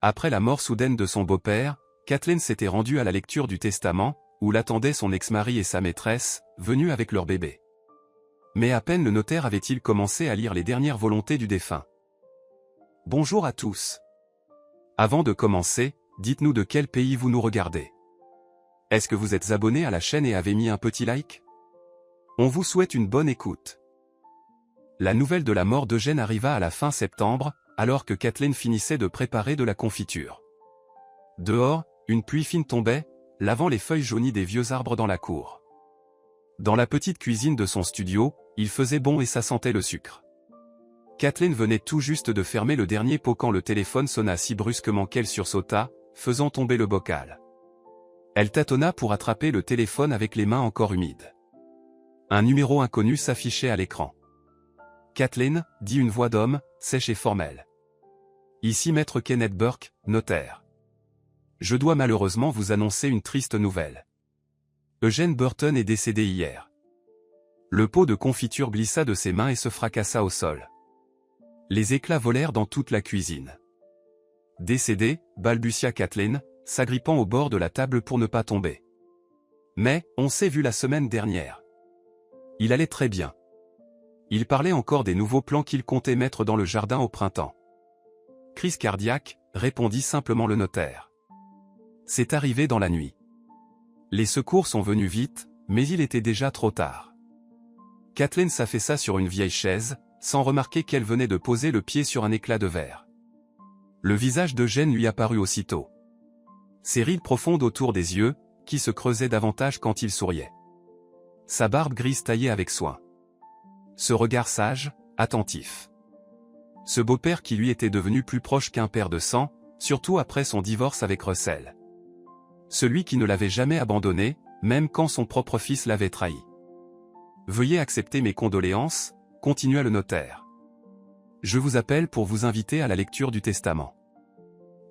Après la mort soudaine de son beau-père, Kathleen s'était rendue à la lecture du testament, où l'attendaient son ex-mari et sa maîtresse, venus avec leur bébé. Mais à peine le notaire avait-il commencé à lire les dernières volontés du défunt. Bonjour à tous. Avant de commencer, dites-nous de quel pays vous nous regardez. Est-ce que vous êtes abonné à la chaîne et avez mis un petit like? On vous souhaite une bonne écoute. La nouvelle de la mort d'Eugène arriva à la fin septembre, alors que Kathleen finissait de préparer de la confiture. Dehors, une pluie fine tombait, lavant les feuilles jaunies des vieux arbres dans la cour. Dans la petite cuisine de son studio, il faisait bon et ça sentait le sucre. Kathleen venait tout juste de fermer le dernier pot quand le téléphone sonna si brusquement qu'elle sursauta, faisant tomber le bocal. Elle tâtonna pour attraper le téléphone avec les mains encore humides. Un numéro inconnu s'affichait à l'écran. « Kathleen », dit une voix d'homme, sèche et formelle. « Ici maître Kenneth Burke, notaire. Je dois malheureusement vous annoncer une triste nouvelle. Eugène Burton est décédé hier. » Le pot de confiture glissa de ses mains et se fracassa au sol. Les éclats volèrent dans toute la cuisine. « Décédé », balbutia Kathleen, s'agrippant au bord de la table pour ne pas tomber. « Mais, on s'est vu la semaine dernière. Il allait très bien. Il parlait encore des nouveaux plans qu'il comptait mettre dans le jardin au printemps. »« Crise cardiaque », répondit simplement le notaire. « C'est arrivé dans la nuit. Les secours sont venus vite, mais il était déjà trop tard. » Kathleen s'affaissa sur une vieille chaise, sans remarquer qu'elle venait de poser le pied sur un éclat de verre. Le visage d'Eugène lui apparut aussitôt. Ses rides profondes autour des yeux, qui se creusaient davantage quand il souriait. Sa barbe grise taillée avec soin. Ce regard sage, attentif. Ce beau-père qui lui était devenu plus proche qu'un père de sang, surtout après son divorce avec Russell. Celui qui ne l'avait jamais abandonné, même quand son propre fils l'avait trahi. « Veuillez accepter mes condoléances », continua le notaire. « Je vous appelle pour vous inviter à la lecture du testament.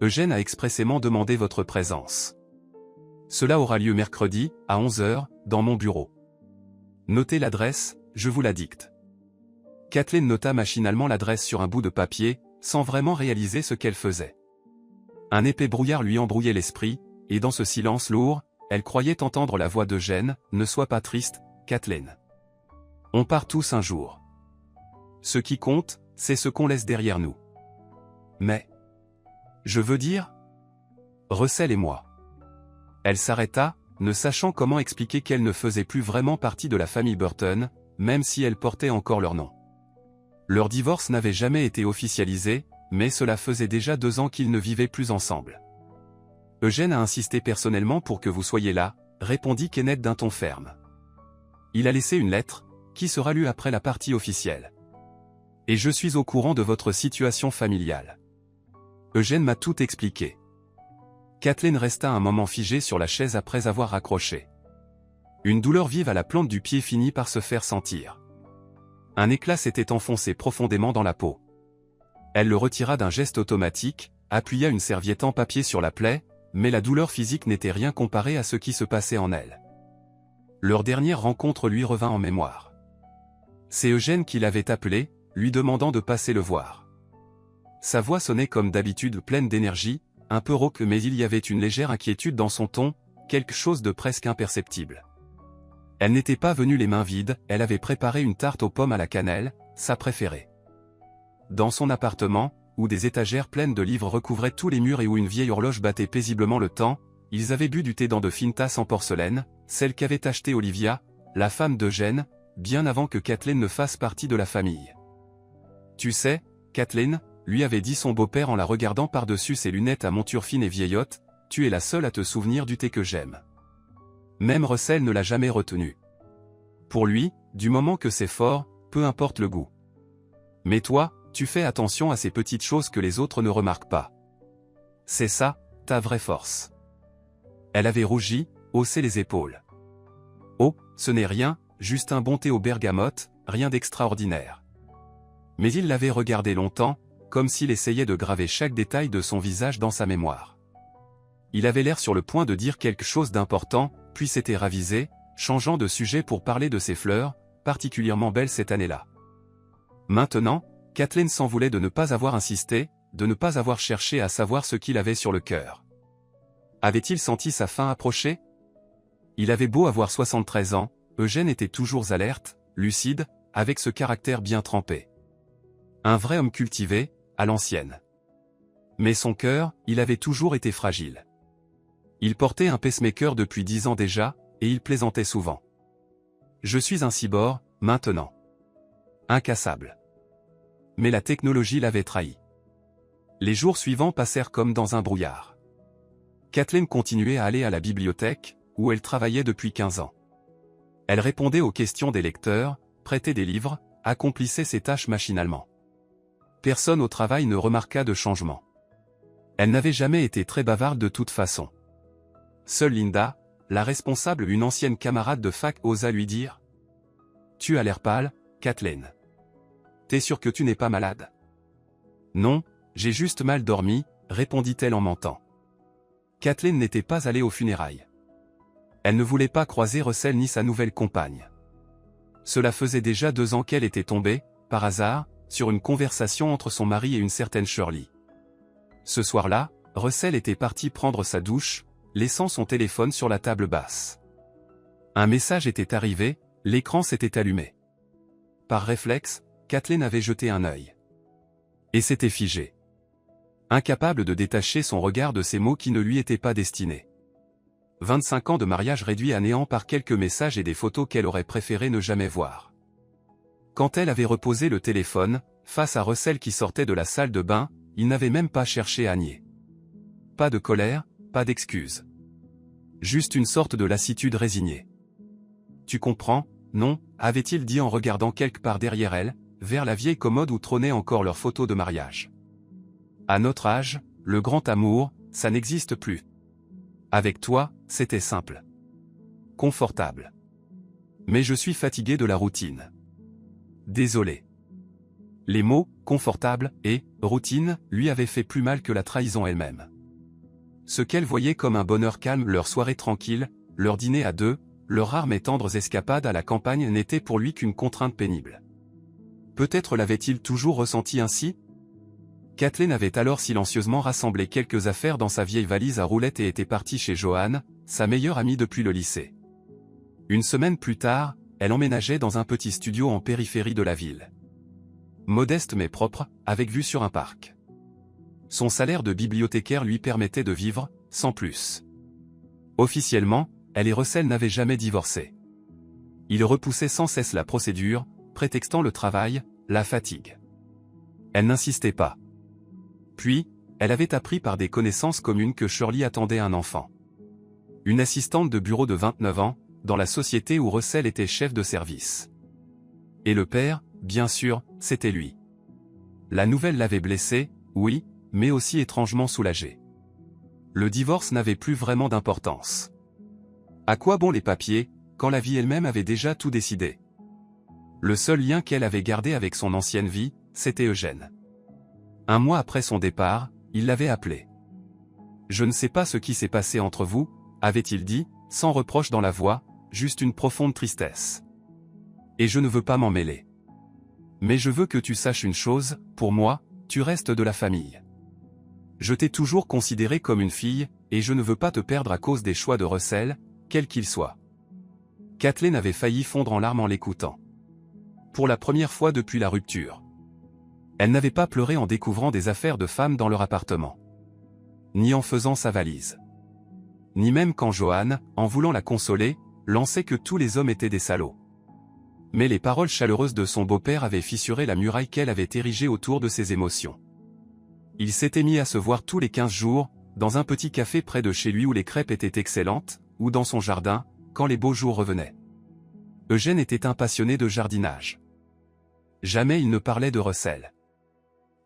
Eugène a expressément demandé votre présence. Cela aura lieu mercredi, à 11 h, dans mon bureau. Notez l'adresse, je vous la dicte. » Kathleen nota machinalement l'adresse sur un bout de papier, sans vraiment réaliser ce qu'elle faisait. Un épais brouillard lui embrouillait l'esprit, et dans ce silence lourd, elle croyait entendre la voix d'Eugène. « Ne sois pas triste, Kathleen. On part tous un jour. Ce qui compte, c'est ce qu'on laisse derrière nous. Mais... je veux dire... Russell et moi. » Elle s'arrêta, ne sachant comment expliquer qu'elle ne faisait plus vraiment partie de la famille Burton, même si elle portait encore leur nom. Leur divorce n'avait jamais été officialisé, mais cela faisait déjà 2 ans qu'ils ne vivaient plus ensemble. « Eugène a insisté personnellement pour que vous soyez là, » répondit Kenneth d'un ton ferme. « Il a laissé une lettre, qui sera lue après la partie officielle. Et je suis au courant de votre situation familiale. Eugène m'a tout expliqué. » Kathleen resta un moment figée sur la chaise après avoir raccroché. Une douleur vive à la plante du pied finit par se faire sentir. Un éclat s'était enfoncé profondément dans la peau. Elle le retira d'un geste automatique, appuya une serviette en papier sur la plaie, mais la douleur physique n'était rien comparée à ce qui se passait en elle. Leur dernière rencontre lui revint en mémoire. C'est Eugène qui l'avait appelé, lui demandant de passer le voir. Sa voix sonnait comme d'habitude pleine d'énergie, un peu rauque, mais il y avait une légère inquiétude dans son ton, quelque chose de presque imperceptible. Elle n'était pas venue les mains vides, elle avait préparé une tarte aux pommes à la cannelle, sa préférée. Dans son appartement, où des étagères pleines de livres recouvraient tous les murs et où une vieille horloge battait paisiblement le temps, ils avaient bu du thé dans de fines tasses en porcelaine, celle qu'avait achetée Olivia, la femme d'Eugène, bien avant que Kathleen ne fasse partie de la famille. « Tu sais, Kathleen, » lui avait dit son beau-père en la regardant par-dessus ses lunettes à monture fine et vieillotte, « tu es la seule à te souvenir du thé que j'aime. » Même Russell ne l'a jamais retenu. Pour lui, du moment que c'est fort, peu importe le goût. Mais toi, tu fais attention à ces petites choses que les autres ne remarquent pas. C'est ça, ta vraie force. Elle avait rougi, haussé les épaules. Oh, ce n'est rien, juste un bon thé au bergamote, rien d'extraordinaire. Mais il l'avait regardé longtemps, comme s'il essayait de graver chaque détail de son visage dans sa mémoire. Il avait l'air sur le point de dire quelque chose d'important, puis s'était ravisé, changeant de sujet pour parler de ses fleurs, particulièrement belles cette année-là. Maintenant, Kathleen s'en voulait de ne pas avoir insisté, de ne pas avoir cherché à savoir ce qu'il avait sur le cœur. Avait-il senti sa fin approcher? Il avait beau avoir 73 ans, Eugène était toujours alerte, lucide, avec ce caractère bien trempé. Un vrai homme cultivé, à l'ancienne. Mais son cœur, il avait toujours été fragile. Il portait un pacemaker depuis 10 ans déjà, et il plaisantait souvent. Je suis un cyborg, maintenant. Incassable. Mais la technologie l'avait trahi. Les jours suivants passèrent comme dans un brouillard. Kathleen continuait à aller à la bibliothèque, où elle travaillait depuis 15 ans. Elle répondait aux questions des lecteurs, prêtait des livres, accomplissait ses tâches machinalement. Personne au travail ne remarqua de changement. Elle n'avait jamais été très bavarde de toute façon. Seule Linda, la responsable, une ancienne camarade de fac, osa lui dire « Tu as l'air pâle, Kathleen. T'es sûre que tu n'es pas malade ?»« Non, j'ai juste mal dormi, » répondit-elle en mentant. Kathleen n'était pas allée aux funérailles. Elle ne voulait pas croiser Russell ni sa nouvelle compagne. Cela faisait déjà 2 ans qu'elle était tombée, par hasard, sur une conversation entre son mari et une certaine Shirley. Ce soir-là, Russell était parti prendre sa douche, laissant son téléphone sur la table basse. Un message était arrivé, l'écran s'était allumé. Par réflexe, Kathleen avait jeté un œil. Et s'était figée. Incapable de détacher son regard de ces mots qui ne lui étaient pas destinés. 25 ans de mariage réduits à néant par quelques messages et des photos qu'elle aurait préféré ne jamais voir. Quand elle avait reposé le téléphone, face à Russell qui sortait de la salle de bain, il n'avait même pas cherché à nier. Pas de colère, pas d'excuses. Juste une sorte de lassitude résignée. « Tu comprends, non ?» avait-il dit en regardant quelque part derrière elle, vers la vieille commode où trônaient encore leurs photos de mariage. À notre âge, le grand amour, ça n'existe plus. Avec toi, c'était simple. Confortable. Mais je suis fatigué de la routine. Désolé. Les mots « confortable » et « routine » lui avaient fait plus mal que la trahison elle-même. Ce qu'elle voyait comme un bonheur calme, leur soirée tranquille, leur dîner à deux, leurs rares mais tendres escapades à la campagne n'était pour lui qu'une contrainte pénible. Peut-être l'avait-il toujours ressenti ainsi? Kathleen avait alors silencieusement rassemblé quelques affaires dans sa vieille valise à roulettes et était partie chez Joanne, sa meilleure amie depuis le lycée. Une semaine plus tard, elle emménageait dans un petit studio en périphérie de la ville. Modeste mais propre, avec vue sur un parc. Son salaire de bibliothécaire lui permettait de vivre, sans plus. Officiellement, elle et Russell n'avaient jamais divorcé. Il repoussait sans cesse la procédure, prétextant le travail, la fatigue. Elle n'insistait pas. Puis, elle avait appris par des connaissances communes que Shirley attendait un enfant. Une assistante de bureau de 29 ans, dans la société où Russell était chef de service. Et le père, bien sûr, c'était lui. La nouvelle l'avait blessé, oui, mais aussi étrangement soulagé. Le divorce n'avait plus vraiment d'importance. À quoi bon les papiers, quand la vie elle-même avait déjà tout décidé? Le seul lien qu'elle avait gardé avec son ancienne vie, c'était Eugène. Un mois après son départ, il l'avait appelé. « Je ne sais pas ce qui s'est passé entre vous », avait-il dit, sans reproche dans la voix, juste une profonde tristesse. « Et je ne veux pas m'en mêler. Mais je veux que tu saches une chose, pour moi, tu restes de la famille. Je t'ai toujours considéré comme une fille, et je ne veux pas te perdre à cause des choix de Russell, quels qu'ils soient. » Kathleen avait failli fondre en larmes en l'écoutant. Pour la première fois depuis la rupture. Elle n'avait pas pleuré en découvrant des affaires de femmes dans leur appartement. Ni en faisant sa valise. Ni même quand Joanne, en voulant la consoler, lançait que tous les hommes étaient des salauds. Mais les paroles chaleureuses de son beau-père avaient fissuré la muraille qu'elle avait érigée autour de ses émotions. Il s'était mis à se voir tous les 15 jours, dans un petit café près de chez lui où les crêpes étaient excellentes, ou dans son jardin, quand les beaux jours revenaient. Eugène était un passionné de jardinage. Jamais il ne parlait de Russell.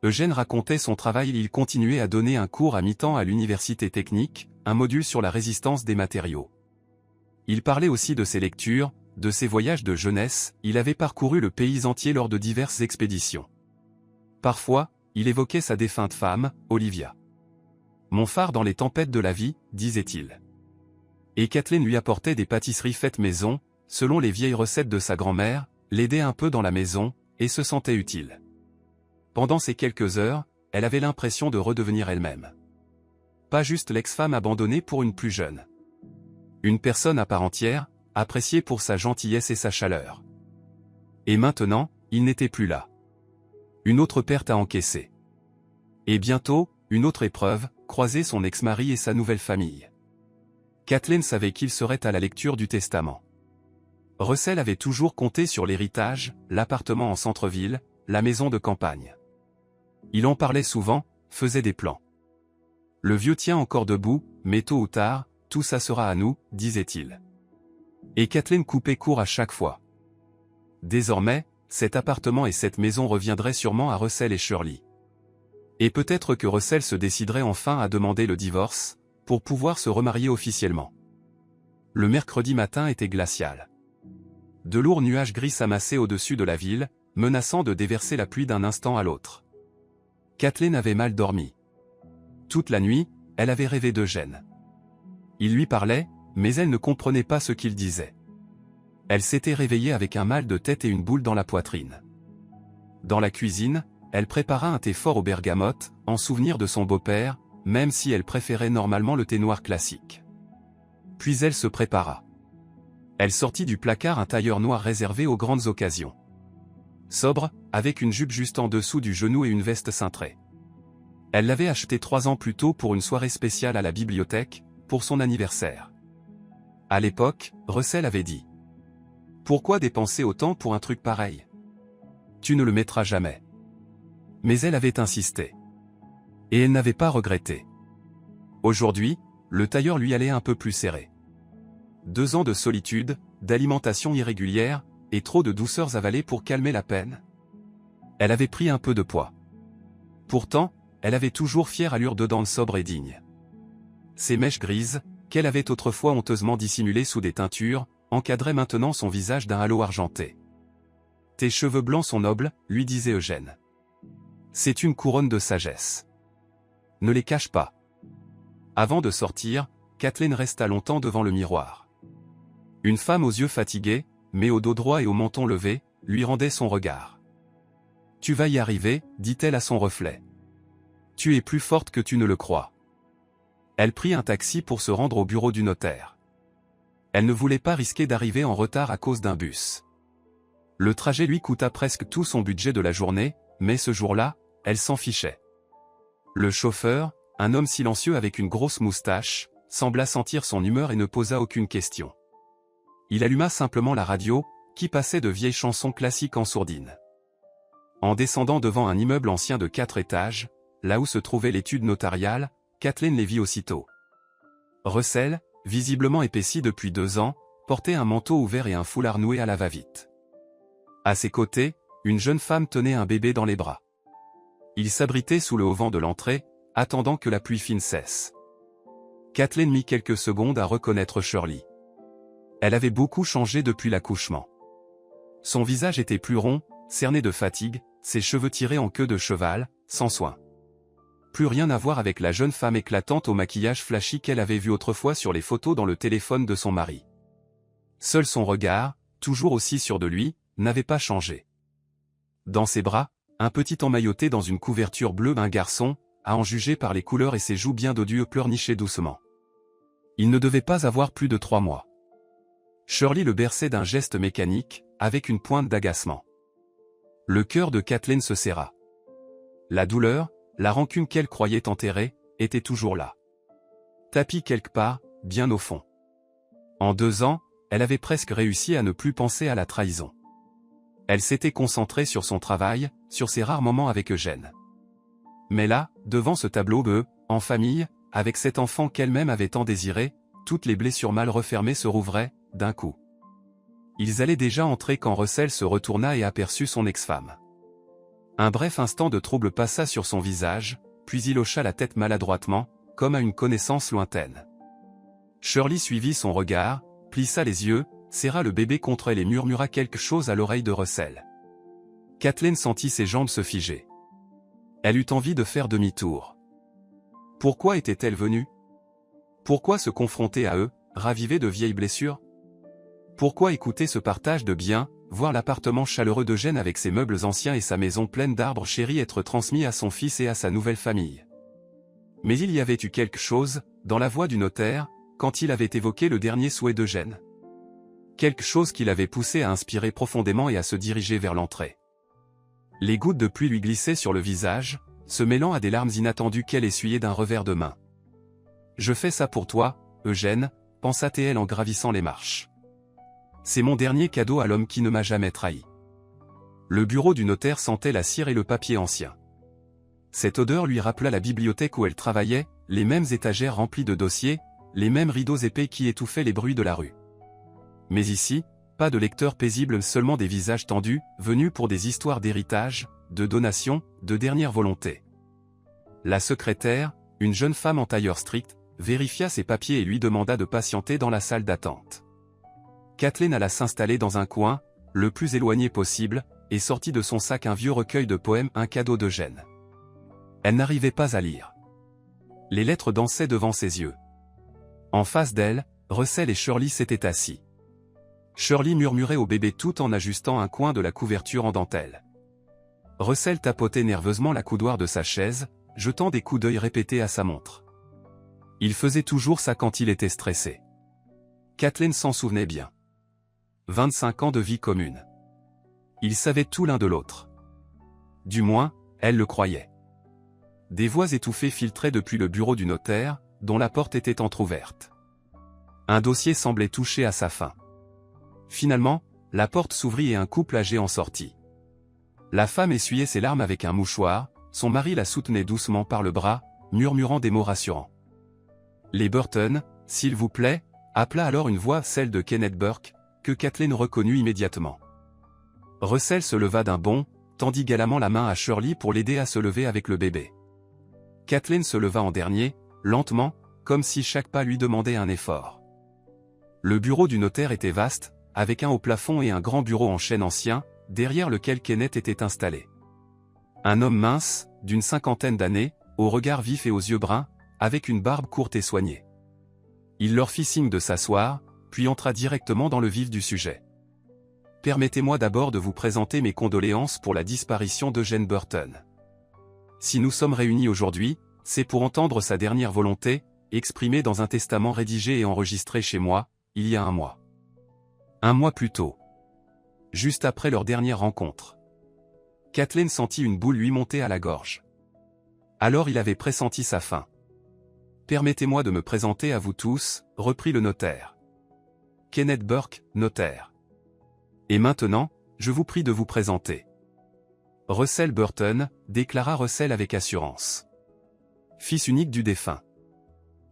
Eugène racontait son travail et il continuait à donner un cours à mi-temps à l'université technique, un module sur la résistance des matériaux. Il parlait aussi de ses lectures, de ses voyages de jeunesse, il avait parcouru le pays entier lors de diverses expéditions. Parfois, il évoquait sa défunte femme, Olivia. « Mon phare dans les tempêtes de la vie », disait-il. Et Kathleen lui apportait des pâtisseries faites maison, selon les vieilles recettes de sa grand-mère, l'aidait un peu dans la maison, et se sentait utile. Pendant ces quelques heures, elle avait l'impression de redevenir elle-même. Pas juste l'ex-femme abandonnée pour une plus jeune. Une personne à part entière, appréciée pour sa gentillesse et sa chaleur. Et maintenant, il n'était plus là. Une autre perte à encaisser. Et bientôt, une autre épreuve, croiser son ex-mari et sa nouvelle famille. Kathleen savait qu'il serait à la lecture du testament. Russell avait toujours compté sur l'héritage, l'appartement en centre-ville, la maison de campagne. Il en parlait souvent, faisait des plans. Le vieux tient encore debout, mais tôt ou tard, tout ça sera à nous, disait-il. Et Kathleen coupait court à chaque fois. Désormais, cet appartement et cette maison reviendraient sûrement à Russell et Shirley. Et peut-être que Russell se déciderait enfin à demander le divorce, pour pouvoir se remarier officiellement. Le mercredi matin était glacial. De lourds nuages gris s'amassaient au-dessus de la ville, menaçant de déverser la pluie d'un instant à l'autre. Kathleen avait mal dormi. Toute la nuit, elle avait rêvé d'Eugène. Il lui parlait, mais elle ne comprenait pas ce qu'il disait. Elle s'était réveillée avec un mal de tête et une boule dans la poitrine. Dans la cuisine, elle prépara un thé fort aux bergamotes, en souvenir de son beau-père, même si elle préférait normalement le thé noir classique. Puis elle se prépara. Elle sortit du placard un tailleur noir réservé aux grandes occasions. Sobre, avec une jupe juste en dessous du genou et une veste cintrée. Elle l'avait acheté 3 ans plus tôt pour une soirée spéciale à la bibliothèque, pour son anniversaire. À l'époque, Russell avait dit: « Pourquoi dépenser autant pour un truc pareil? Tu ne le mettras jamais. » Mais elle avait insisté. Et elle n'avait pas regretté. Aujourd'hui, le tailleur lui allait un peu plus serré. 2 ans de solitude, d'alimentation irrégulière, et trop de douceurs avalées pour calmer la peine. Elle avait pris un peu de poids. Pourtant, elle avait toujours fière allure de dents sobre et digne. Ses mèches grises, qu'elle avait autrefois honteusement dissimulées sous des teintures, encadraient maintenant son visage d'un halo argenté. « Tes cheveux blancs sont nobles, lui disait Eugène. C'est une couronne de sagesse. Ne les cache pas. » Avant de sortir, Kathleen resta longtemps devant le miroir. Une femme aux yeux fatigués, mais au dos droit et au menton levé, lui rendait son regard. « Tu vas y arriver, dit-elle à son reflet. Tu es plus forte que tu ne le crois. » Elle prit un taxi pour se rendre au bureau du notaire. Elle ne voulait pas risquer d'arriver en retard à cause d'un bus. Le trajet lui coûta presque tout son budget de la journée, mais ce jour-là, elle s'en fichait. Le chauffeur, un homme silencieux avec une grosse moustache, sembla sentir son humeur et ne posa aucune question. Il alluma simplement la radio, qui passait de vieilles chansons classiques en sourdine. En descendant devant un immeuble ancien de 4 étages, là où se trouvait l'étude notariale, Kathleen les vit aussitôt. Russell, visiblement épaissi depuis 2 ans, portait un manteau ouvert et un foulard noué à la va-vite. À ses côtés, une jeune femme tenait un bébé dans les bras. Il s'abritait sous le auvent de l'entrée, attendant que la pluie fine cesse. Kathleen mit quelques secondes à reconnaître Shirley. Elle avait beaucoup changé depuis l'accouchement. Son visage était plus rond, cerné de fatigue, ses cheveux tirés en queue de cheval, sans soin. Plus rien à voir avec la jeune femme éclatante au maquillage flashy qu'elle avait vue autrefois sur les photos dans le téléphone de son mari. Seul son regard, toujours aussi sûr de lui, n'avait pas changé. Dans ses bras, un petit emmailloté dans une couverture bleue, un garçon, à en juger par les couleurs et ses joues bien d'odieux pleurnichaient doucement. Il ne devait pas avoir plus de 3 mois. Shirley le berçait d'un geste mécanique, avec une pointe d'agacement. Le cœur de Kathleen se serra. La douleur, la rancune qu'elle croyait enterrée, était toujours là. Tapie quelque part, bien au fond. En 2 ans, elle avait presque réussi à ne plus penser à la trahison. Elle s'était concentrée sur son travail, sur ses rares moments avec Eugène. Mais là, devant ce tableau bleu, en famille, avec cet enfant qu'elle-même avait tant désiré, toutes les blessures mal refermées se rouvraient, d'un coup. Ils allaient déjà entrer quand Russell se retourna et aperçut son ex-femme. Un bref instant de trouble passa sur son visage, puis il hocha la tête maladroitement, comme à une connaissance lointaine. Shirley suivit son regard, plissa les yeux, serra le bébé contre elle et murmura quelque chose à l'oreille de Russell. Kathleen sentit ses jambes se figer. Elle eut envie de faire demi-tour. Pourquoi était-elle venue? Pourquoi se confronter à eux, raviver de vieilles blessures? Pourquoi écouter ce partage de biens, voir l'appartement chaleureux d'Eugène avec ses meubles anciens et sa maison pleine d'arbres chéris être transmis à son fils et à sa nouvelle famille. Mais il y avait eu quelque chose, dans la voix du notaire, quand il avait évoqué le dernier souhait d'Eugène. Quelque chose qui l'avait poussé à inspirer profondément et à se diriger vers l'entrée. Les gouttes de pluie lui glissaient sur le visage, se mêlant à des larmes inattendues qu'elle essuyait d'un revers de main. « Je fais ça pour toi, Eugène », pensa-t-elle en gravissant les marches. « C'est mon dernier cadeau à l'homme qui ne m'a jamais trahi. » Le bureau du notaire sentait la cire et le papier ancien. Cette odeur lui rappela la bibliothèque où elle travaillait, les mêmes étagères remplies de dossiers, les mêmes rideaux épais qui étouffaient les bruits de la rue. Mais ici, pas de lecteurs paisibles, seulement des visages tendus, venus pour des histoires d'héritage, de donation, de dernière volonté. La secrétaire, une jeune femme en tailleur strict, vérifia ses papiers et lui demanda de patienter dans la salle d'attente. Kathleen alla s'installer dans un coin, le plus éloigné possible, et sortit de son sac un vieux recueil de poèmes, un cadeau d'Eugène. Elle n'arrivait pas à lire. Les lettres dansaient devant ses yeux. En face d'elle, Russell et Shirley s'étaient assis. Shirley murmurait au bébé tout en ajustant un coin de la couverture en dentelle. Russell tapotait nerveusement la coudoir de sa chaise, jetant des coups d'œil répétés à sa montre. Il faisait toujours ça quand il était stressé. Kathleen s'en souvenait bien. 25 ans de vie commune. Ils savaient tout l'un de l'autre. Du moins, elle le croyait. Des voix étouffées filtraient depuis le bureau du notaire, dont la porte était entr'ouverte. Un dossier semblait toucher à sa fin. Finalement, la porte s'ouvrit et un couple âgé en sortit. La femme essuyait ses larmes avec un mouchoir, son mari la soutenait doucement par le bras, murmurant des mots rassurants. « Les Burton, s'il vous plaît », appela alors une voix, celle de Kenneth Burke, que Kathleen reconnut immédiatement. Russell se leva d'un bond, tendit galamment la main à Shirley pour l'aider à se lever avec le bébé. Kathleen se leva en dernier, lentement, comme si chaque pas lui demandait un effort. Le bureau du notaire était vaste, avec un haut plafond et un grand bureau en chêne ancien, derrière lequel Kenneth était installé. Un homme mince, d'une 50aine d'années, au regard vif et aux yeux bruns, avec une barbe courte et soignée. Il leur fit signe de s'asseoir, puis entra directement dans le vif du sujet. « Permettez-moi d'abord de vous présenter mes condoléances pour la disparition d'Eugène Burton. Si nous sommes réunis aujourd'hui, c'est pour entendre sa dernière volonté, exprimée dans un testament rédigé et enregistré chez moi, il y a un mois. Un mois plus tôt. Juste après leur dernière rencontre. » Kathleen sentit une boule lui monter à la gorge. Alors il avait pressenti sa fin. « Permettez-moi de me présenter à vous tous, » reprit le notaire. « Kenneth Burke, notaire. Et maintenant, je vous prie de vous présenter. » « Russell Burton, » déclara Russell avec assurance. « Fils unique du défunt. »«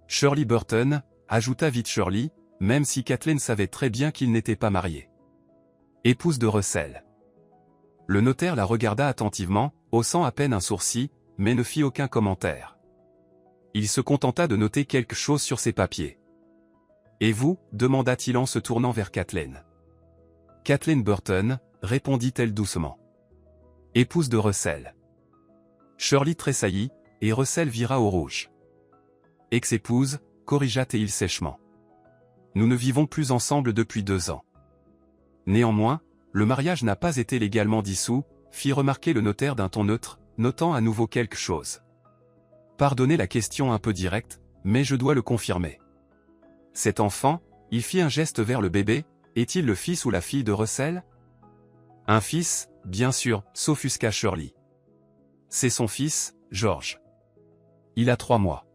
Shirley Burton » ajouta vite Shirley, même si Kathleen savait très bien qu'il n'était pas marié. « Épouse de Russell. » Le notaire la regarda attentivement, haussant à peine un sourcil, mais ne fit aucun commentaire. Il se contenta de noter quelque chose sur ses papiers. « Et vous » demanda-t-il en se tournant vers Kathleen. « Kathleen Burton » répondit-elle doucement. « Épouse de Russell. » Shirley tressaillit, et Russell vira au rouge. « Ex-épouse » corrigea-t-il sèchement. « Nous ne vivons plus ensemble depuis 2 ans. » Néanmoins, le mariage n'a pas été légalement dissous, fit remarquer le notaire d'un ton neutre, notant à nouveau quelque chose. Pardonnez la question un peu directe, mais je dois le confirmer. Cet enfant, il fit un geste vers le bébé, est-il le fils ou la fille de Russell? Un fils, bien sûr, s'offusqua Shirley. C'est son fils, George. Il a 3 mois.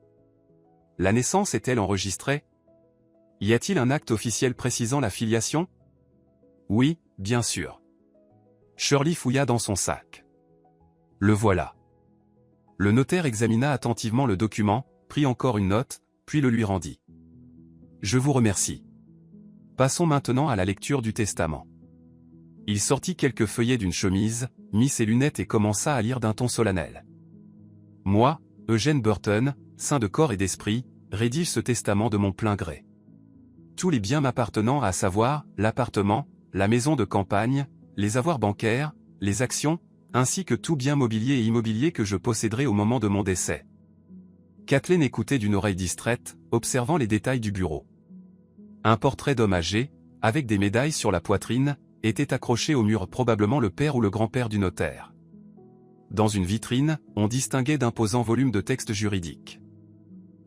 La naissance est-elle enregistrée? Y a-t-il un acte officiel précisant la filiation? Oui, bien sûr. Shirley fouilla dans son sac. Le voilà. Le notaire examina attentivement le document, prit encore une note, puis le lui rendit. Je vous remercie. Passons maintenant à la lecture du testament. Il sortit quelques feuillets d'une chemise, mit ses lunettes et commença à lire d'un ton solennel. Moi, Eugène Burton, saint de corps et d'esprit, rédige ce testament de mon plein gré. Tous les biens m'appartenant, à savoir, l'appartement, la maison de campagne, les avoirs bancaires, les actions, ainsi que tout bien mobilier et immobilier que je posséderai au moment de mon décès. Kathleen écoutait d'une oreille distraite, observant les détails du bureau. Un portrait d'homme âgé, avec des médailles sur la poitrine, était accroché au mur, probablement le père ou le grand-père du notaire. Dans une vitrine, on distinguait d'imposants volumes de textes juridiques.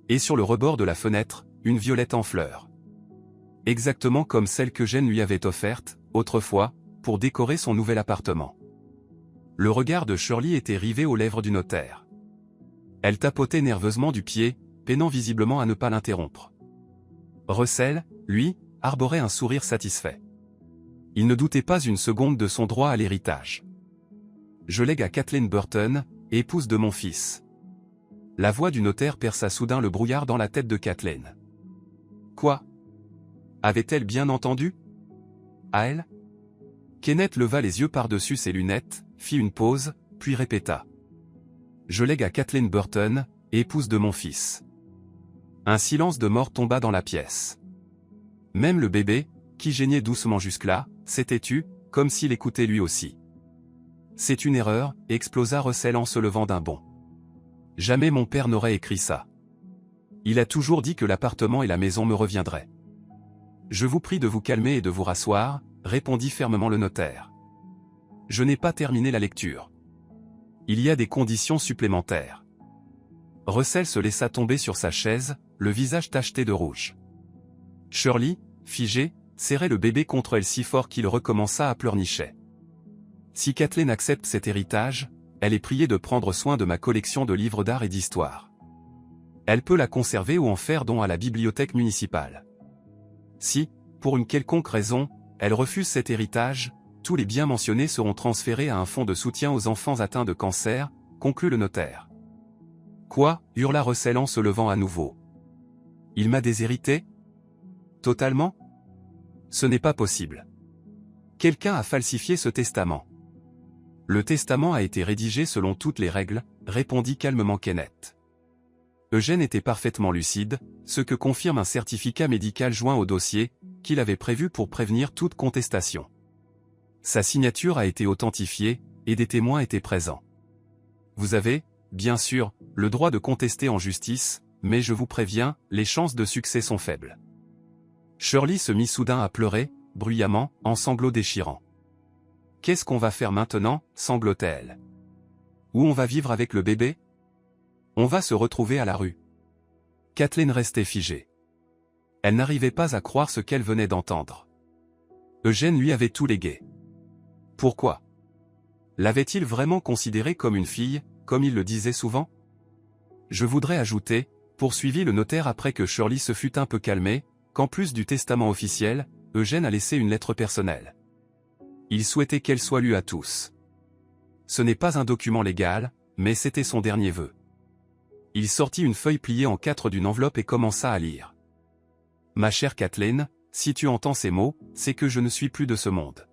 Et sur le rebord de la fenêtre, une violette en fleurs. Exactement comme celle qu'Eugène lui avait offerte, autrefois, pour décorer son nouvel appartement. Le regard de Shirley était rivé aux lèvres du notaire. Elle tapotait nerveusement du pied, peinant visiblement à ne pas l'interrompre. Russell, lui, arborait un sourire satisfait. Il ne doutait pas une seconde de son droit à l'héritage. Je lègue à Kathleen Burton, épouse de mon fils. La voix du notaire perça soudain le brouillard dans la tête de Kathleen. Quoi? Avait-elle bien entendu? À elle? Kenneth leva les yeux par-dessus ses lunettes, fit une pause, puis répéta. Je lègue à Kathleen Burton, épouse de mon fils. Un silence de mort tomba dans la pièce. Même le bébé, qui geignait doucement jusque-là, s'était tu, comme s'il écoutait lui aussi. C'est une erreur, explosa Russell en se levant d'un bond. Jamais mon père n'aurait écrit ça. Il a toujours dit que l'appartement et la maison me reviendraient. Je vous prie de vous calmer et de vous rasseoir, répondit fermement le notaire. Je n'ai pas terminé la lecture. Il y a des conditions supplémentaires. Russell se laissa tomber sur sa chaise, le visage tacheté de rouge. Shirley, figée, serrait le bébé contre elle si fort qu'il recommença à pleurnicher. Si Kathleen accepte cet héritage, elle est priée de prendre soin de ma collection de livres d'art et d'histoire. Elle peut la conserver ou en faire don à la bibliothèque municipale. Si, pour une quelconque raison, elle refuse cet héritage, tous les biens mentionnés seront transférés à un fonds de soutien aux enfants atteints de cancer, conclut le notaire. Quoi? Hurla Russell en se levant à nouveau. Il m'a déshérité? Totalement? Ce n'est pas possible. Quelqu'un a falsifié ce testament. Le testament a été rédigé selon toutes les règles, répondit calmement Kenneth. Eugène était parfaitement lucide, ce que confirme un certificat médical joint au dossier, qu'il avait prévu pour prévenir toute contestation. Sa signature a été authentifiée, et des témoins étaient présents. Vous avez, bien sûr, le droit de contester en justice, mais je vous préviens, les chances de succès sont faibles. Shirley se mit soudain à pleurer, bruyamment, en sanglots déchirants. Qu'est-ce qu'on va faire maintenant, sanglotait-elle. Où on va vivre avec le bébé? On va se retrouver à la rue. Kathleen restait figée. Elle n'arrivait pas à croire ce qu'elle venait d'entendre. Eugène lui avait tout légué. Pourquoi? L'avait-il vraiment considérée comme une fille, comme il le disait souvent? Je voudrais ajouter, poursuivit le notaire après que Shirley se fut un peu calmée, qu'en plus du testament officiel, Eugène a laissé une lettre personnelle. Il souhaitait qu'elle soit lue à tous. Ce n'est pas un document légal, mais c'était son dernier vœu. Il sortit une feuille pliée en 4 d'une enveloppe et commença à lire. Ma chère Kathleen, si tu entends ces mots, c'est que je ne suis plus de ce monde.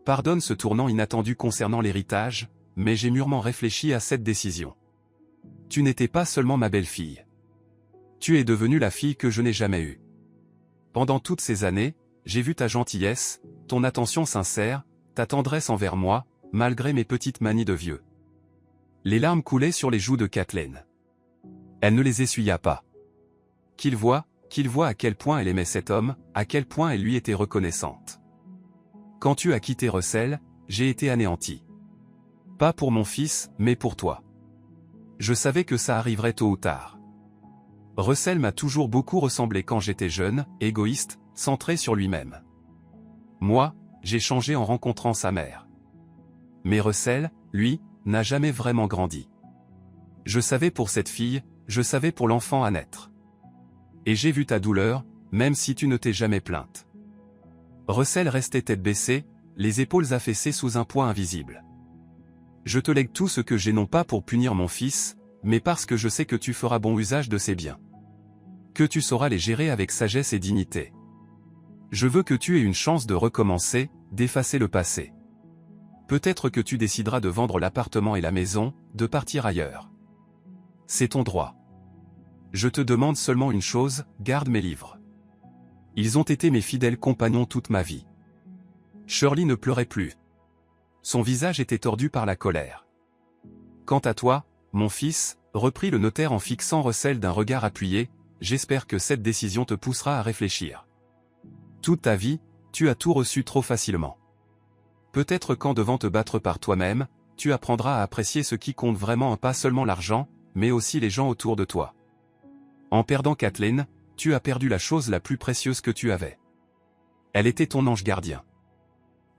Pardonne ce tournant inattendu concernant l'héritage, mais j'ai mûrement réfléchi à cette décision. Tu n'étais pas seulement ma belle-fille. Tu es devenue la fille que je n'ai jamais eue. Pendant toutes ces années, j'ai vu ta gentillesse, ton attention sincère, ta tendresse envers moi, malgré mes petites manies de vieux. Les larmes coulaient sur les joues de Kathleen. Elle ne les essuya pas. Qu'il voie à quel point elle aimait cet homme, à quel point elle lui était reconnaissante. Quand tu as quitté Russell, j'ai été anéanti. Pas pour mon fils, mais pour toi. Je savais que ça arriverait tôt ou tard. Russell m'a toujours beaucoup ressemblé quand j'étais jeune, égoïste, centré sur lui-même. Moi, j'ai changé en rencontrant sa mère. Mais Russell, lui, n'a jamais vraiment grandi. Je savais pour cette fille, je savais pour l'enfant à naître. Et j'ai vu ta douleur, même si tu ne t'es jamais plainte. Russell restait tête baissée, les épaules affaissées sous un poids invisible. Je te lègue tout ce que j'ai non pas pour punir mon fils, mais parce que je sais que tu feras bon usage de ces biens. Que tu sauras les gérer avec sagesse et dignité. Je veux que tu aies une chance de recommencer, d'effacer le passé. Peut-être que tu décideras de vendre l'appartement et la maison, de partir ailleurs. C'est ton droit. Je te demande seulement une chose, garde mes livres. Ils ont été mes fidèles compagnons toute ma vie. Shirley ne pleurait plus. Son visage était tordu par la colère. Quant à toi, mon fils, reprit le notaire en fixant Russell d'un regard appuyé, j'espère que cette décision te poussera à réfléchir. Toute ta vie, tu as tout reçu trop facilement. Peut-être qu'en devant te battre par toi-même, tu apprendras à apprécier ce qui compte vraiment, pas seulement l'argent, mais aussi les gens autour de toi. En perdant Kathleen, tu as perdu la chose la plus précieuse que tu avais. Elle était ton ange gardien.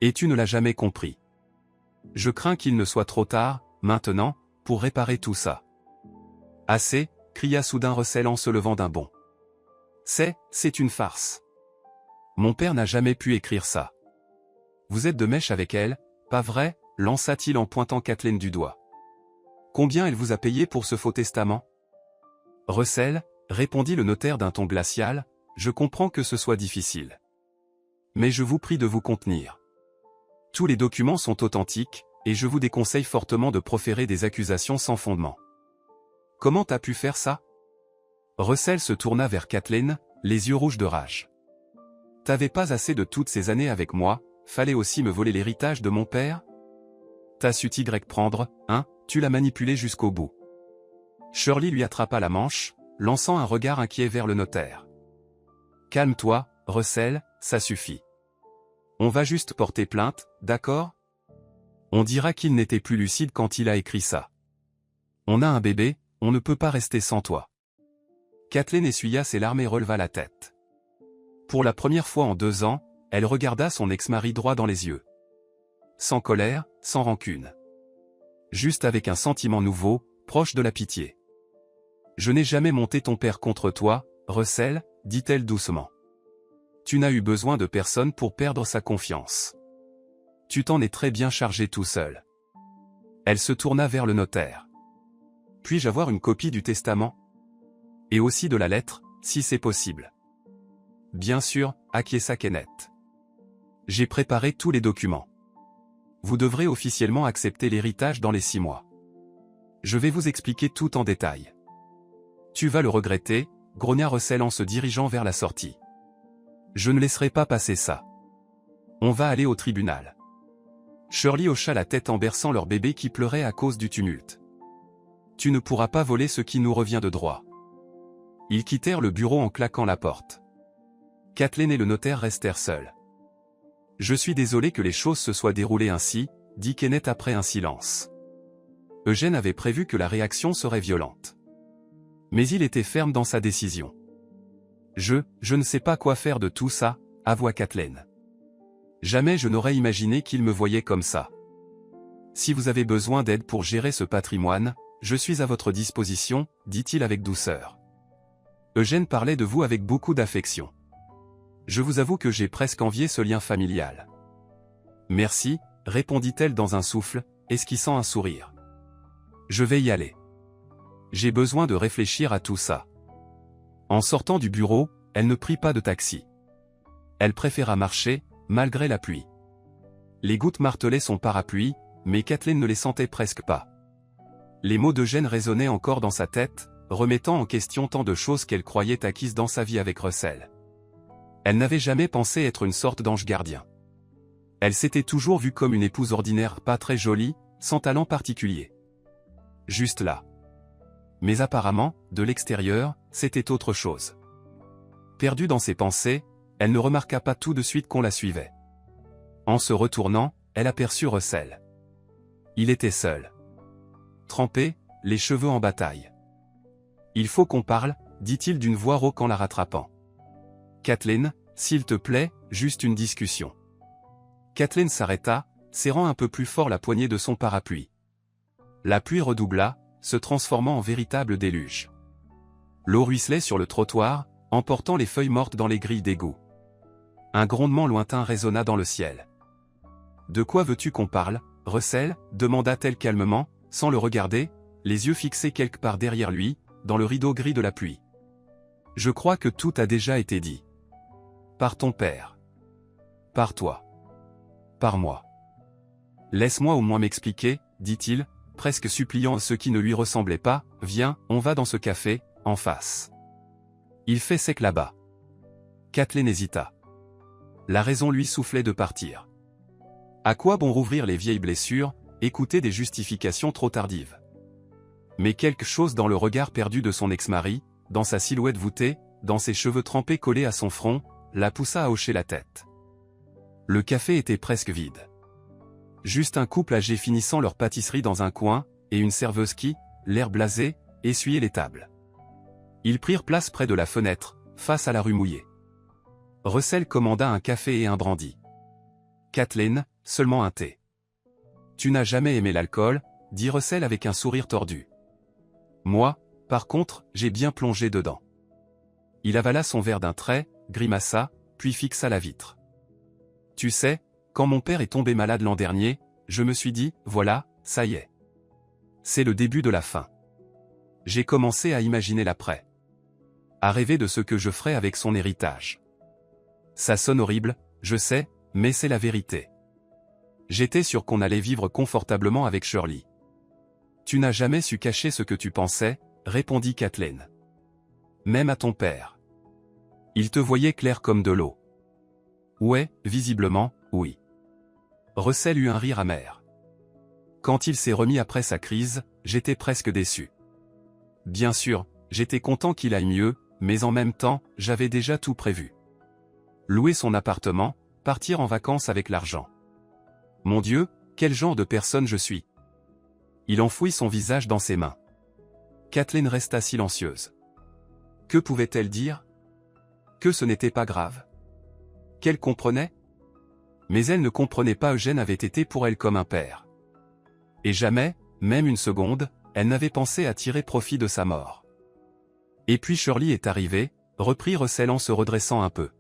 Et tu ne l'as jamais compris. Je crains qu'il ne soit trop tard, maintenant, pour réparer tout ça. Assez, cria soudain Russell en se levant d'un bond. C'est une farce. Mon père n'a jamais pu écrire ça. Vous êtes de mèche avec elle, pas vrai, lança-t-il en pointant Kathleen du doigt. Combien elle vous a payé pour ce faux testament? Russell, répondit le notaire d'un ton glacial, je comprends que ce soit difficile. Mais je vous prie de vous contenir. Tous les documents sont authentiques, et je vous déconseille fortement de proférer des accusations sans fondement. Comment t'as pu faire ça? Russell se tourna vers Kathleen, les yeux rouges de rage. T'avais pas assez de toutes ces années avec moi, fallait aussi me voler l'héritage de mon père? T'as su t'y prendre, hein, tu l'as manipulé jusqu'au bout. Shirley lui attrapa la manche, lançant un regard inquiet vers le notaire. Calme-toi, Russell, ça suffit. On va juste porter plainte, d'accord? On dira qu'il n'était plus lucide quand il a écrit ça. On a un bébé, on ne peut pas rester sans toi. Kathleen essuya ses larmes et releva la tête. Pour la première fois en 2 ans, elle regarda son ex-mari droit dans les yeux. Sans colère, sans rancune. Juste avec un sentiment nouveau, proche de la pitié. Je n'ai jamais monté ton père contre toi, Russell, dit-elle doucement. Tu n'as eu besoin de personne pour perdre sa confiance. Tu t'en es très bien chargé tout seul. Elle se tourna vers le notaire. Puis-je avoir une copie du testament? Et aussi de la lettre, si c'est possible. Bien sûr, acquiesça Kenneth. J'ai préparé tous les documents. Vous devrez officiellement accepter l'héritage dans les 6 mois. Je vais vous expliquer tout en détail. Tu vas le regretter, grogna Russell en se dirigeant vers la sortie. Je ne laisserai pas passer ça. On va aller au tribunal. Shirley hocha la tête en berçant leur bébé qui pleurait à cause du tumulte. Tu ne pourras pas voler ce qui nous revient de droit. Ils quittèrent le bureau en claquant la porte. Kathleen et le notaire restèrent seuls. Je suis désolé que les choses se soient déroulées ainsi, dit Kenneth après un silence. Eugène avait prévu que la réaction serait violente. Mais il était ferme dans sa décision. Je ne sais pas quoi faire de tout ça, avoua Kathleen. Jamais je n'aurais imaginé qu'il me voyait comme ça. Si vous avez besoin d'aide pour gérer ce patrimoine, je suis à votre disposition, dit-il avec douceur. Eugène parlait de vous avec beaucoup d'affection. Je vous avoue que j'ai presque envié ce lien familial. Merci, répondit-elle dans un souffle, esquissant un sourire. Je vais y aller. J'ai besoin de réfléchir à tout ça. En sortant du bureau, elle ne prit pas de taxi. Elle préféra marcher, malgré la pluie. Les gouttes martelaient son parapluie, mais Kathleen ne les sentait presque pas. Les mots d'Eugène résonnaient encore dans sa tête, remettant en question tant de choses qu'elle croyait acquises dans sa vie avec Russell. Elle n'avait jamais pensé être une sorte d'ange gardien. Elle s'était toujours vue comme une épouse ordinaire pas très jolie, sans talent particulier. Juste là. Mais apparemment, de l'extérieur, c'était autre chose. Perdue dans ses pensées, elle ne remarqua pas tout de suite qu'on la suivait. En se retournant, elle aperçut Russell. Il était seul. Trempé, les cheveux en bataille. Il faut qu'on parle, dit-il d'une voix rauque en la rattrapant. Kathleen, s'il te plaît, juste une discussion. Kathleen s'arrêta, serrant un peu plus fort la poignée de son parapluie. La pluie redoubla, se transformant en véritable déluge. L'eau ruisselait sur le trottoir, emportant les feuilles mortes dans les grilles d'égout. Un grondement lointain résonna dans le ciel. « De quoi veux-tu qu'on parle, Russell » demanda-t-elle calmement, sans le regarder, les yeux fixés quelque part derrière lui, dans le rideau gris de la pluie. « Je crois que tout a déjà été dit. Par ton père. Par toi. Par moi. Laisse-moi au moins m'expliquer, dit-il, presque suppliant ceux qui ne lui ressemblaient pas, viens, on va dans ce café, en face. Il fait sec là-bas. Kathleen hésita. La raison lui soufflait de partir. À quoi bon rouvrir les vieilles blessures, écouter des justifications trop tardives. Mais quelque chose dans le regard perdu de son ex-mari, dans sa silhouette voûtée, dans ses cheveux trempés collés à son front, la poussa à hocher la tête. Le café était presque vide. Juste un couple âgé finissant leur pâtisserie dans un coin, et une serveuse qui, l'air blasé, essuyait les tables. Ils prirent place près de la fenêtre, face à la rue mouillée. Russell commanda un café et un brandy. Kathleen, seulement un thé. Tu n'as jamais aimé l'alcool, dit Russell avec un sourire tordu. Moi, par contre, j'ai bien plongé dedans. Il avala son verre d'un trait, grimaça, puis fixa la vitre. Tu sais, quand mon père est tombé malade l'an dernier, je me suis dit, voilà, ça y est. C'est le début de la fin. J'ai commencé à imaginer l'après. À rêver de ce que je ferais avec son héritage. Ça sonne horrible, je sais, mais c'est la vérité. J'étais sûr qu'on allait vivre confortablement avec Shirley. Tu n'as jamais su cacher ce que tu pensais, répondit Kathleen. Même à ton père. Il te voyait clair comme de l'eau. Ouais, visiblement, oui. Russell eut un rire amer. Quand il s'est remis après sa crise, j'étais presque déçu. Bien sûr, j'étais content qu'il aille mieux, mais en même temps, j'avais déjà tout prévu. Louer son appartement, partir en vacances avec l'argent. Mon Dieu, quel genre de personne je suis. Il enfouit son visage dans ses mains. Kathleen resta silencieuse. Que pouvait-elle dire? Que ce n'était pas grave. Qu'elle comprenait? Mais elle ne comprenait pas. Eugène avait été pour elle comme un père. Et jamais, même une seconde, elle n'avait pensé à tirer profit de sa mort. Et puis Shirley est arrivée, reprit Russell en se redressant un peu.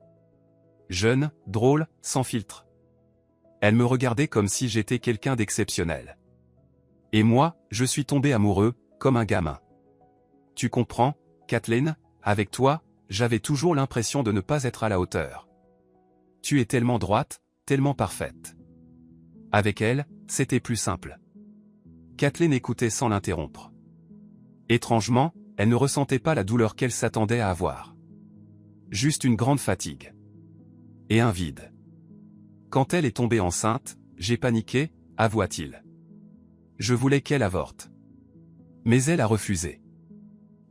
Jeune, drôle, sans filtre. Elle me regardait comme si j'étais quelqu'un d'exceptionnel. Et moi, je suis tombé amoureux, comme un gamin. Tu comprends, Kathleen, avec toi, j'avais toujours l'impression de ne pas être à la hauteur. Tu es tellement droite, tellement parfaite. Avec elle, c'était plus simple. Kathleen écoutait sans l'interrompre. Étrangement, elle ne ressentait pas la douleur qu'elle s'attendait à avoir. Juste une grande fatigue. Et un vide. Quand elle est tombée enceinte, j'ai paniqué, avoua-t-il. Je voulais qu'elle avorte. Mais elle a refusé.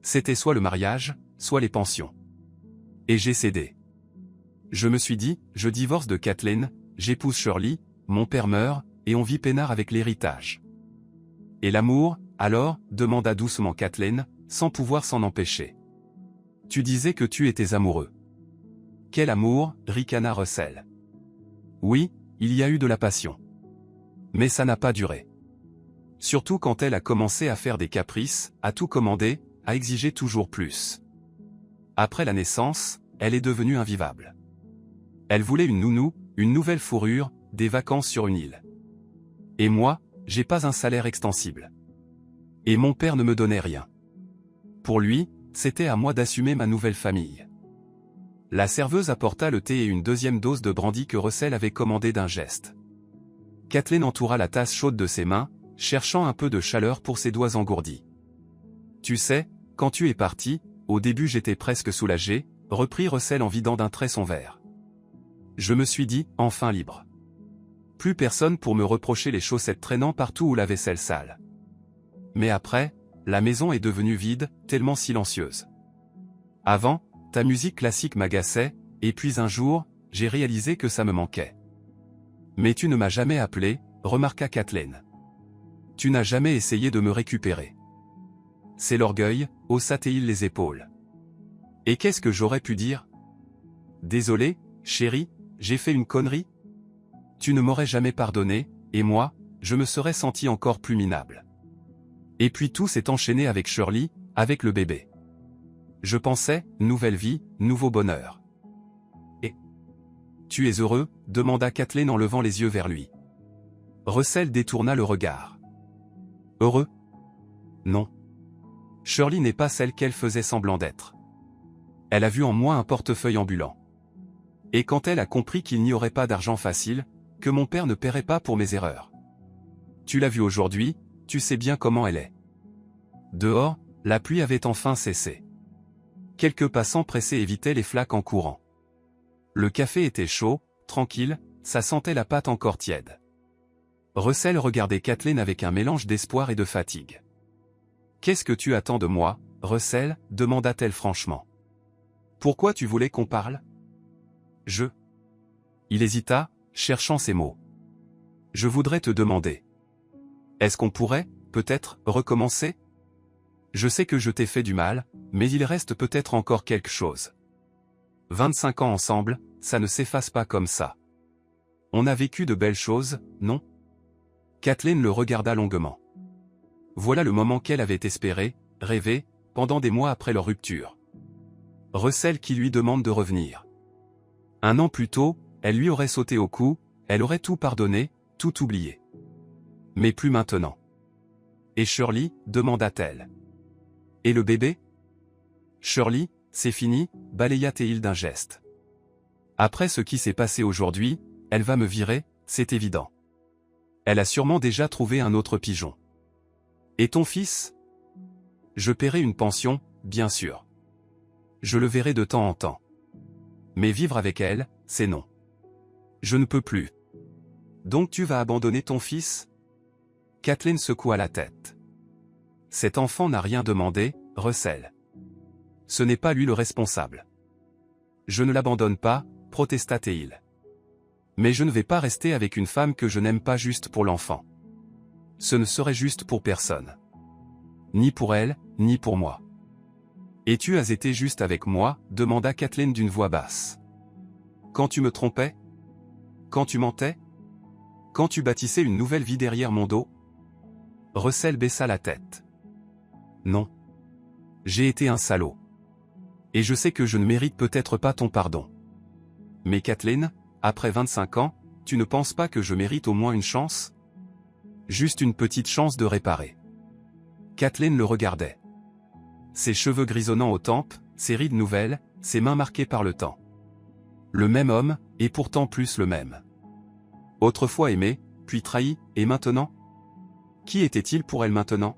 C'était soit le mariage, soit les pensions. Et j'ai cédé. Je me suis dit, je divorce de Kathleen, j'épouse Shirley, mon père meurt, et on vit peinard avec l'héritage. Et l'amour, alors, demanda doucement Kathleen, sans pouvoir s'en empêcher. Tu disais que tu étais amoureux. Quel amour, ricana Russell. Oui, il y a eu de la passion. Mais ça n'a pas duré. Surtout quand elle a commencé à faire des caprices, à tout commander, à exiger toujours plus. Après la naissance, elle est devenue invivable. Elle voulait une nounou, une nouvelle fourrure, des vacances sur une île. Et moi, j'ai pas un salaire extensible. Et mon père ne me donnait rien. Pour lui, c'était à moi d'assumer ma nouvelle famille. La serveuse apporta le thé et une deuxième dose de brandy que Russell avait commandé d'un geste. Kathleen entoura la tasse chaude de ses mains, cherchant un peu de chaleur pour ses doigts engourdis. Tu sais, quand tu es parti, au début j'étais presque soulagé, reprit Russell en vidant d'un trait son verre. Je me suis dit, enfin libre. Plus personne pour me reprocher les chaussettes traînant partout ou la vaisselle sale. Mais après, la maison est devenue vide, tellement silencieuse. Avant, ta musique classique m'agaçait, et puis un jour, j'ai réalisé que ça me manquait. Mais tu ne m'as jamais appelé, remarqua Kathleen. Tu n'as jamais essayé de me récupérer. C'est l'orgueil, haussa-t-il les épaules. Et qu'est-ce que j'aurais pu dire? Désolé, chérie, j'ai fait une connerie? Tu ne m'aurais jamais pardonné, et moi, je me serais senti encore plus minable. Et puis tout s'est enchaîné avec Shirley, avec le bébé. Je pensais, nouvelle vie, nouveau bonheur. Et tu es heureux? Demanda Kathleen en levant les yeux vers lui. Russell détourna le regard. Heureux? Non. Shirley n'est pas celle qu'elle faisait semblant d'être. Elle a vu en moi un portefeuille ambulant. Et quand elle a compris qu'il n'y aurait pas d'argent facile, que mon père ne paierait pas pour mes erreurs. Tu l'as vu aujourd'hui, tu sais bien comment elle est. Dehors, la pluie avait enfin cessé. Quelques passants pressés évitaient les flaques en courant. Le café était chaud, tranquille, ça sentait la pâte encore tiède. Russell regardait Kathleen avec un mélange d'espoir et de fatigue. « Qu'est-ce que tu attends de moi, Russell ?» demanda-t-elle franchement. « Pourquoi tu voulais qu'on parle ?» Il hésita, cherchant ses mots. « Je voudrais te demander. Est-ce qu'on pourrait, peut-être, recommencer? Je sais que je t'ai fait du mal, mais il reste peut-être encore quelque chose. 25 ans ensemble, ça ne s'efface pas comme ça. On a vécu de belles choses, non? Kathleen le regarda longuement. Voilà le moment qu'elle avait espéré, rêvé, pendant des mois après leur rupture. Russell qui lui demande de revenir. 1 an plus tôt, elle lui aurait sauté au cou, elle aurait tout pardonné, tout oublié. Mais plus maintenant. Et Shirley, demanda-t-elle. Et le bébé? Shirley, c'est fini, balaya Théil d'un geste. Après ce qui s'est passé aujourd'hui, elle va me virer, c'est évident. Elle a sûrement déjà trouvé un autre pigeon. Et ton fils? Je paierai une pension, bien sûr. Je le verrai de temps en temps. Mais vivre avec elle, c'est non. Je ne peux plus. Donc tu vas abandonner ton fils? Kathleen secoua la tête. Cet enfant n'a rien demandé, Russell. Ce n'est pas lui le responsable. Je ne l'abandonne pas, protesta Théil. Mais je ne vais pas rester avec une femme que je n'aime pas juste pour l'enfant. Ce ne serait juste pour personne. Ni pour elle, ni pour moi. Et tu as été juste avec moi, demanda Kathleen d'une voix basse. Quand tu me trompais? Quand tu mentais? Quand tu bâtissais une nouvelle vie derrière mon dos? Russell baissa la tête. Non. J'ai été un salaud. Et je sais que je ne mérite peut-être pas ton pardon. Mais Kathleen, après 25 ans, tu ne penses pas que je mérite au moins une chance? Juste une petite chance de réparer. Kathleen le regardait. Ses cheveux grisonnants aux tempes, ses rides nouvelles, ses mains marquées par le temps. Le même homme, et pourtant plus le même. Autrefois aimé, puis trahi, et maintenant? Qui était-il pour elle maintenant?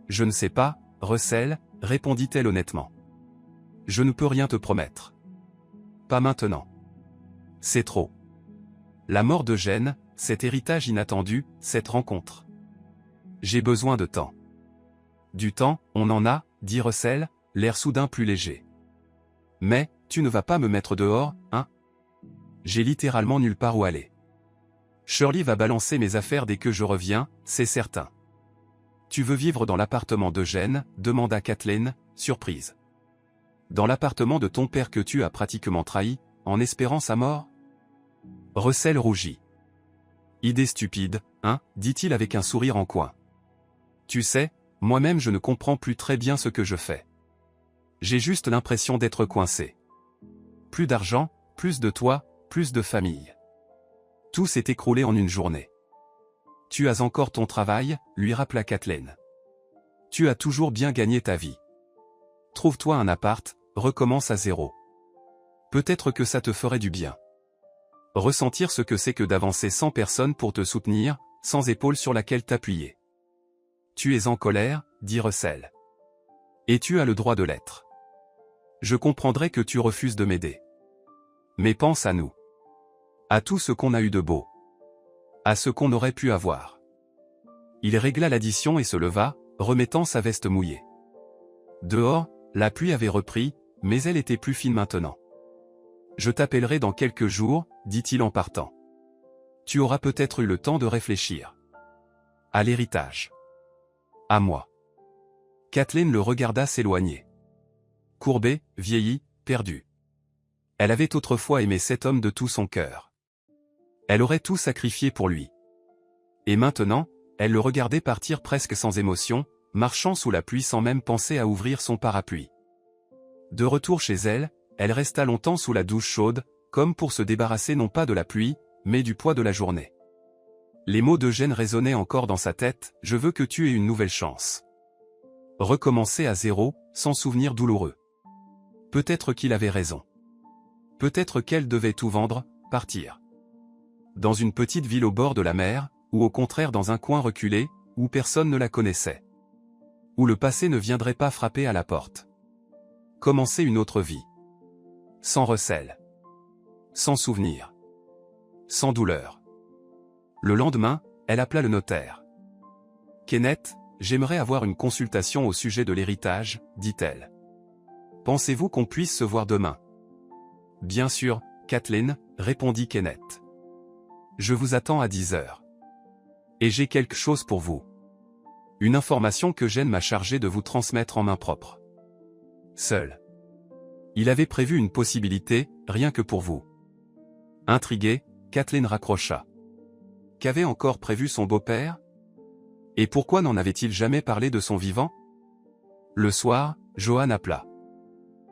Je ne sais pas, Russell, répondit-elle honnêtement. Je ne peux rien te promettre. Pas maintenant. C'est trop. La mort de Jen, cet héritage inattendu, cette rencontre. J'ai besoin de temps. Du temps, on en a, dit Russell, l'air soudain plus léger. Mais, tu ne vas pas me mettre dehors, hein? J'ai littéralement nulle part où aller. Shirley va balancer mes affaires dès que je reviens, c'est certain. Tu veux vivre dans l'appartement de Jen? Demanda Kathleen, surprise. Dans l'appartement de ton père que tu as pratiquement trahi, en espérant sa mort? Russell rougit. Idée stupide, hein, dit-il avec un sourire en coin. Tu sais, moi-même je ne comprends plus très bien ce que je fais. J'ai juste l'impression d'être coincé. Plus d'argent, plus de toi, plus de famille. Tout s'est écroulé en une journée. Tu as encore ton travail, lui rappela Kathleen. Tu as toujours bien gagné ta vie. Trouve-toi un appart, recommence à zéro. Peut-être que ça te ferait du bien. Ressentir ce que c'est que d'avancer sans personne pour te soutenir, sans épaule sur laquelle t'appuyer. Tu es en colère, dit Russell. Et tu as le droit de l'être. Je comprendrai que tu refuses de m'aider. Mais pense à nous. À tout ce qu'on a eu de beau. À ce qu'on aurait pu avoir. Il régla l'addition et se leva, remettant sa veste mouillée. Dehors, la pluie avait repris, mais elle était plus fine maintenant. Je t'appellerai dans quelques jours, dit-il en partant. Tu auras peut-être eu le temps de réfléchir. À l'héritage. À moi. Kathleen le regarda s'éloigner. Courbée, vieillie, perdue. Elle avait autrefois aimé cet homme de tout son cœur. Elle aurait tout sacrifié pour lui. Et maintenant, elle le regardait partir presque sans émotion, marchant sous la pluie sans même penser à ouvrir son parapluie. De retour chez elle, elle resta longtemps sous la douche chaude, comme pour se débarrasser non pas de la pluie, mais du poids de la journée. Les mots de Jen résonnaient encore dans sa tête, « Je veux que tu aies une nouvelle chance. » Recommencer à zéro, sans souvenir douloureux. Peut-être qu'il avait raison. Peut-être qu'elle devait tout vendre, partir. Dans une petite ville au bord de la mer, ou au contraire dans un coin reculé, où personne ne la connaissait. Où le passé ne viendrait pas frapper à la porte. Commencer une autre vie. Sans Russell. Sans souvenir. Sans douleur. Le lendemain, elle appela le notaire. « Kenneth, j'aimerais avoir une consultation au sujet de l'héritage, » dit-elle. « Pensez-vous qu'on puisse se voir demain? » « Bien sûr, Kathleen, » répondit Kenneth. « je vous attends à 10 heures. Et j'ai quelque chose pour vous. Une information qu'Eugène m'a chargé de vous transmettre en main propre. Seul. Il avait prévu une possibilité, rien que pour vous. Intriguée, Kathleen raccrocha. Qu'avait encore prévu son beau-père? Et pourquoi n'en avait-il jamais parlé de son vivant? Le soir, Joanne appela.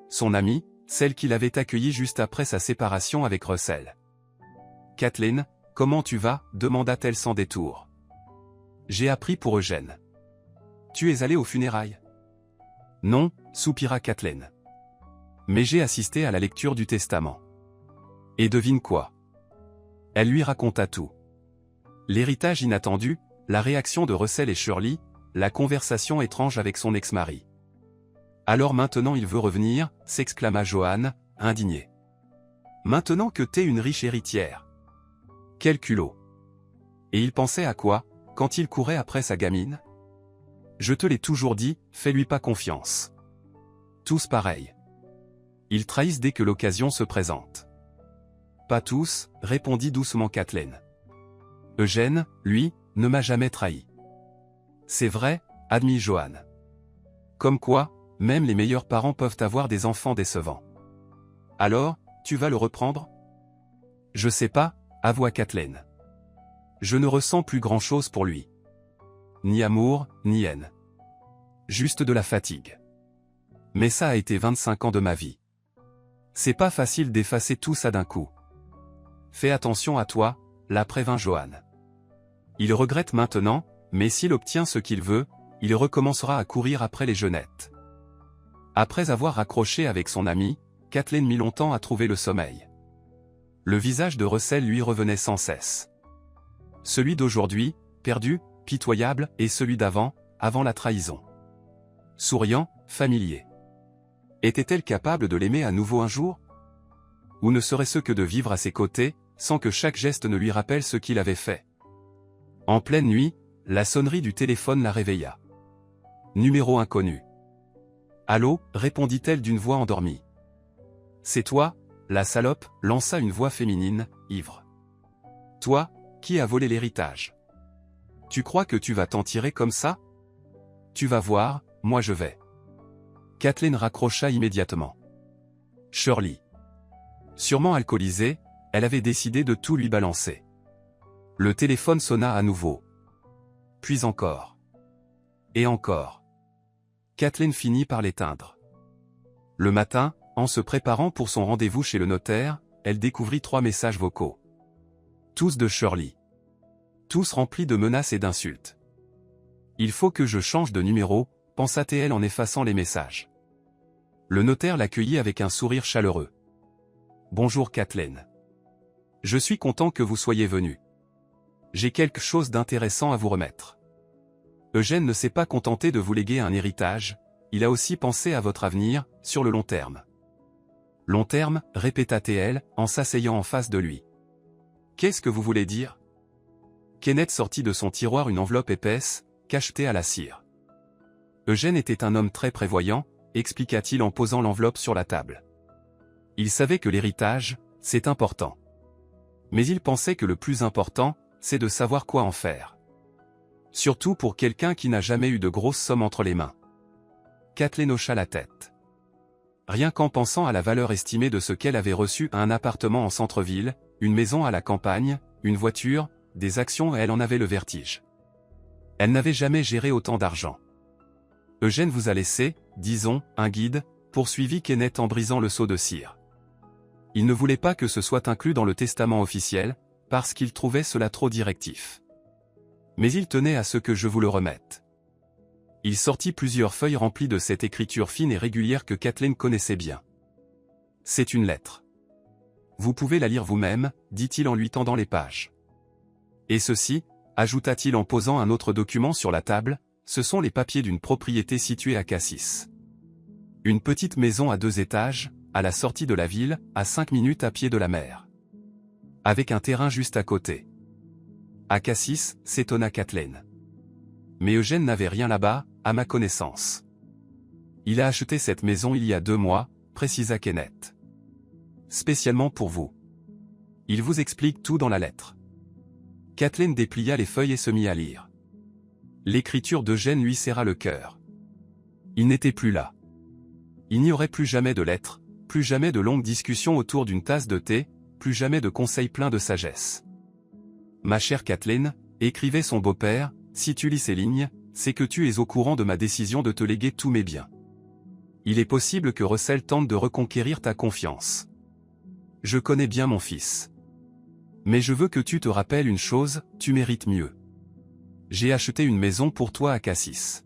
Son amie, celle qu'il avait accueillie juste après sa séparation avec Russell. « Kathleen, comment tu vas ?» demanda-t-elle sans détour. « J'ai appris pour Eugène. »« Tu es allé aux funérailles ?»« Non, » soupira Kathleen. « Mais j'ai assisté à la lecture du testament. » Et devine quoi? Elle lui raconta tout. L'héritage inattendu, la réaction de Russell et Shirley, la conversation étrange avec son ex-mari. « Alors maintenant il veut revenir ?» s'exclama Joanne, indignée. « Maintenant que t'es une riche héritière. » Quel culot! Et il pensait à quoi, quand il courait après sa gamine? Je te l'ai toujours dit, fais-lui pas confiance. Tous pareils. Ils trahissent dès que l'occasion se présente. Pas tous, répondit doucement Kathleen. Eugène, lui, ne m'a jamais trahi. C'est vrai, admit Joanne. Comme quoi, même les meilleurs parents peuvent avoir des enfants décevants. Alors, tu vas le reprendre? Je sais pas, avoua Kathleen. Je ne ressens plus grand-chose pour lui. Ni amour, ni haine. Juste de la fatigue. Mais ça a été 25 ans de ma vie. C'est pas facile d'effacer tout ça d'un coup. Fais attention à toi, la prévint Joanne. Il regrette maintenant, mais s'il obtient ce qu'il veut, il recommencera à courir après les jeunettes. Après avoir raccroché avec son ami, Kathleen mit longtemps à trouver le sommeil. Le visage de Russell lui revenait sans cesse. Celui d'aujourd'hui, perdu, pitoyable, et celui d'avant, avant la trahison. Souriant, familier. Était-elle capable de l'aimer à nouveau un jour? Ou ne serait-ce que de vivre à ses côtés, sans que chaque geste ne lui rappelle ce qu'il avait fait? En pleine nuit, la sonnerie du téléphone la réveilla. Numéro inconnu. Allô, répondit-elle d'une voix endormie. C'est toi, la salope, lança une voix féminine, ivre. Toi, qui as volé l'héritage? Tu crois que tu vas t'en tirer comme ça? Tu vas voir, moi je vais. Kathleen raccrocha immédiatement. Shirley. Sûrement alcoolisée, elle avait décidé de tout lui balancer. Le téléphone sonna à nouveau. Puis encore. Et encore. Kathleen finit par l'éteindre. Le matin, en se préparant pour son rendez-vous chez le notaire, elle découvrit 3 messages vocaux. Tous de Shirley. Tous remplis de menaces et d'insultes. Il faut que je change de numéro, pensa-t-elle en effaçant les messages. Le notaire l'accueillit avec un sourire chaleureux. Bonjour Kathleen. Je suis content que vous soyez venue. J'ai quelque chose d'intéressant à vous remettre. Eugène ne s'est pas contenté de vous léguer un héritage, il a aussi pensé à votre avenir, sur le long terme. Long terme, répéta-t-elle, en s'asseyant en face de lui. Qu'est-ce que vous voulez dire? Kenneth sortit de son tiroir une enveloppe épaisse, cachetée à la cire. Eugène était un homme très prévoyant, expliqua-t-il en posant l'enveloppe sur la table. Il savait que l'héritage, c'est important. Mais il pensait que le plus important, c'est de savoir quoi en faire. Surtout pour quelqu'un qui n'a jamais eu de grosses sommes entre les mains. Kathleen hocha la tête. Rien qu'en pensant à la valeur estimée de ce qu'elle avait reçu, un appartement en centre-ville, une maison à la campagne, une voiture, des actions, elle en avait le vertige. Elle n'avait jamais géré autant d'argent. Eugène vous a laissé, disons, un guide, poursuivit Kenneth en brisant le seau de cire. Il ne voulait pas que ce soit inclus dans le testament officiel, parce qu'il trouvait cela trop directif. Mais il tenait à ce que je vous le remette. Il sortit plusieurs feuilles remplies de cette écriture fine et régulière que Kathleen connaissait bien. C'est une lettre. Vous pouvez la lire vous-même, dit-il en lui tendant les pages. Et ceci, ajouta-t-il en posant un autre document sur la table, ce sont les papiers d'une propriété située à Cassis. Une petite maison à 2 étages, à la sortie de la ville, à 5 minutes à pied de la mer. Avec un terrain juste à côté. À Cassis, s'étonna Kathleen. Mais Eugène n'avait rien là-bas, à ma connaissance. Il a acheté cette maison il y a 2 mois, précisa Kenneth. Spécialement pour vous. Il vous explique tout dans la lettre. Kathleen déplia les feuilles et se mit à lire. L'écriture d'Eugène lui serra le cœur. Il n'était plus là. Il n'y aurait plus jamais de lettres, plus jamais de longues discussions autour d'une tasse de thé, plus jamais de conseils pleins de sagesse. Ma chère Kathleen, écrivait son beau-père, si tu lis ces lignes, c'est que tu es au courant de ma décision de te léguer tous mes biens. Il est possible que Russell tente de reconquérir ta confiance. Je connais bien mon fils. Mais je veux que tu te rappelles une chose, tu mérites mieux. J'ai acheté une maison pour toi à Cassis.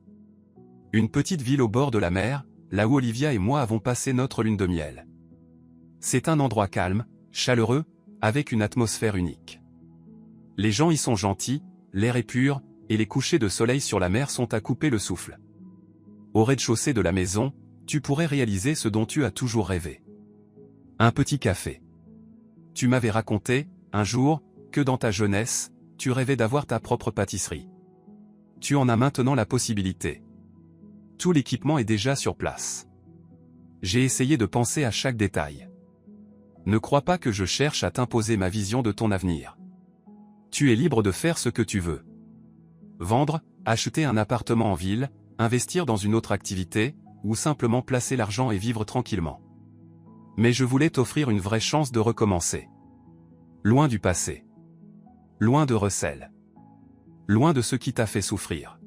Une petite ville au bord de la mer, là où Olivia et moi avons passé notre lune de miel. C'est un endroit calme, chaleureux, avec une atmosphère unique. Les gens y sont gentils, l'air est pur, et les couchers de soleil sur la mer sont à couper le souffle. Au rez-de-chaussée de la maison, tu pourrais réaliser ce dont tu as toujours rêvé. Un petit café. Tu m'avais raconté, un jour, que dans ta jeunesse, tu rêvais d'avoir ta propre pâtisserie. Tu en as maintenant la possibilité. Tout l'équipement est déjà sur place. J'ai essayé de penser à chaque détail. Ne crois pas que je cherche à t'imposer ma vision de ton avenir. Tu es libre de faire ce que tu veux. Vendre, acheter un appartement en ville, investir dans une autre activité, ou simplement placer l'argent et vivre tranquillement. Mais je voulais t'offrir une vraie chance de recommencer. Loin du passé. Loin de Russell. Loin de ce qui t'a fait souffrir.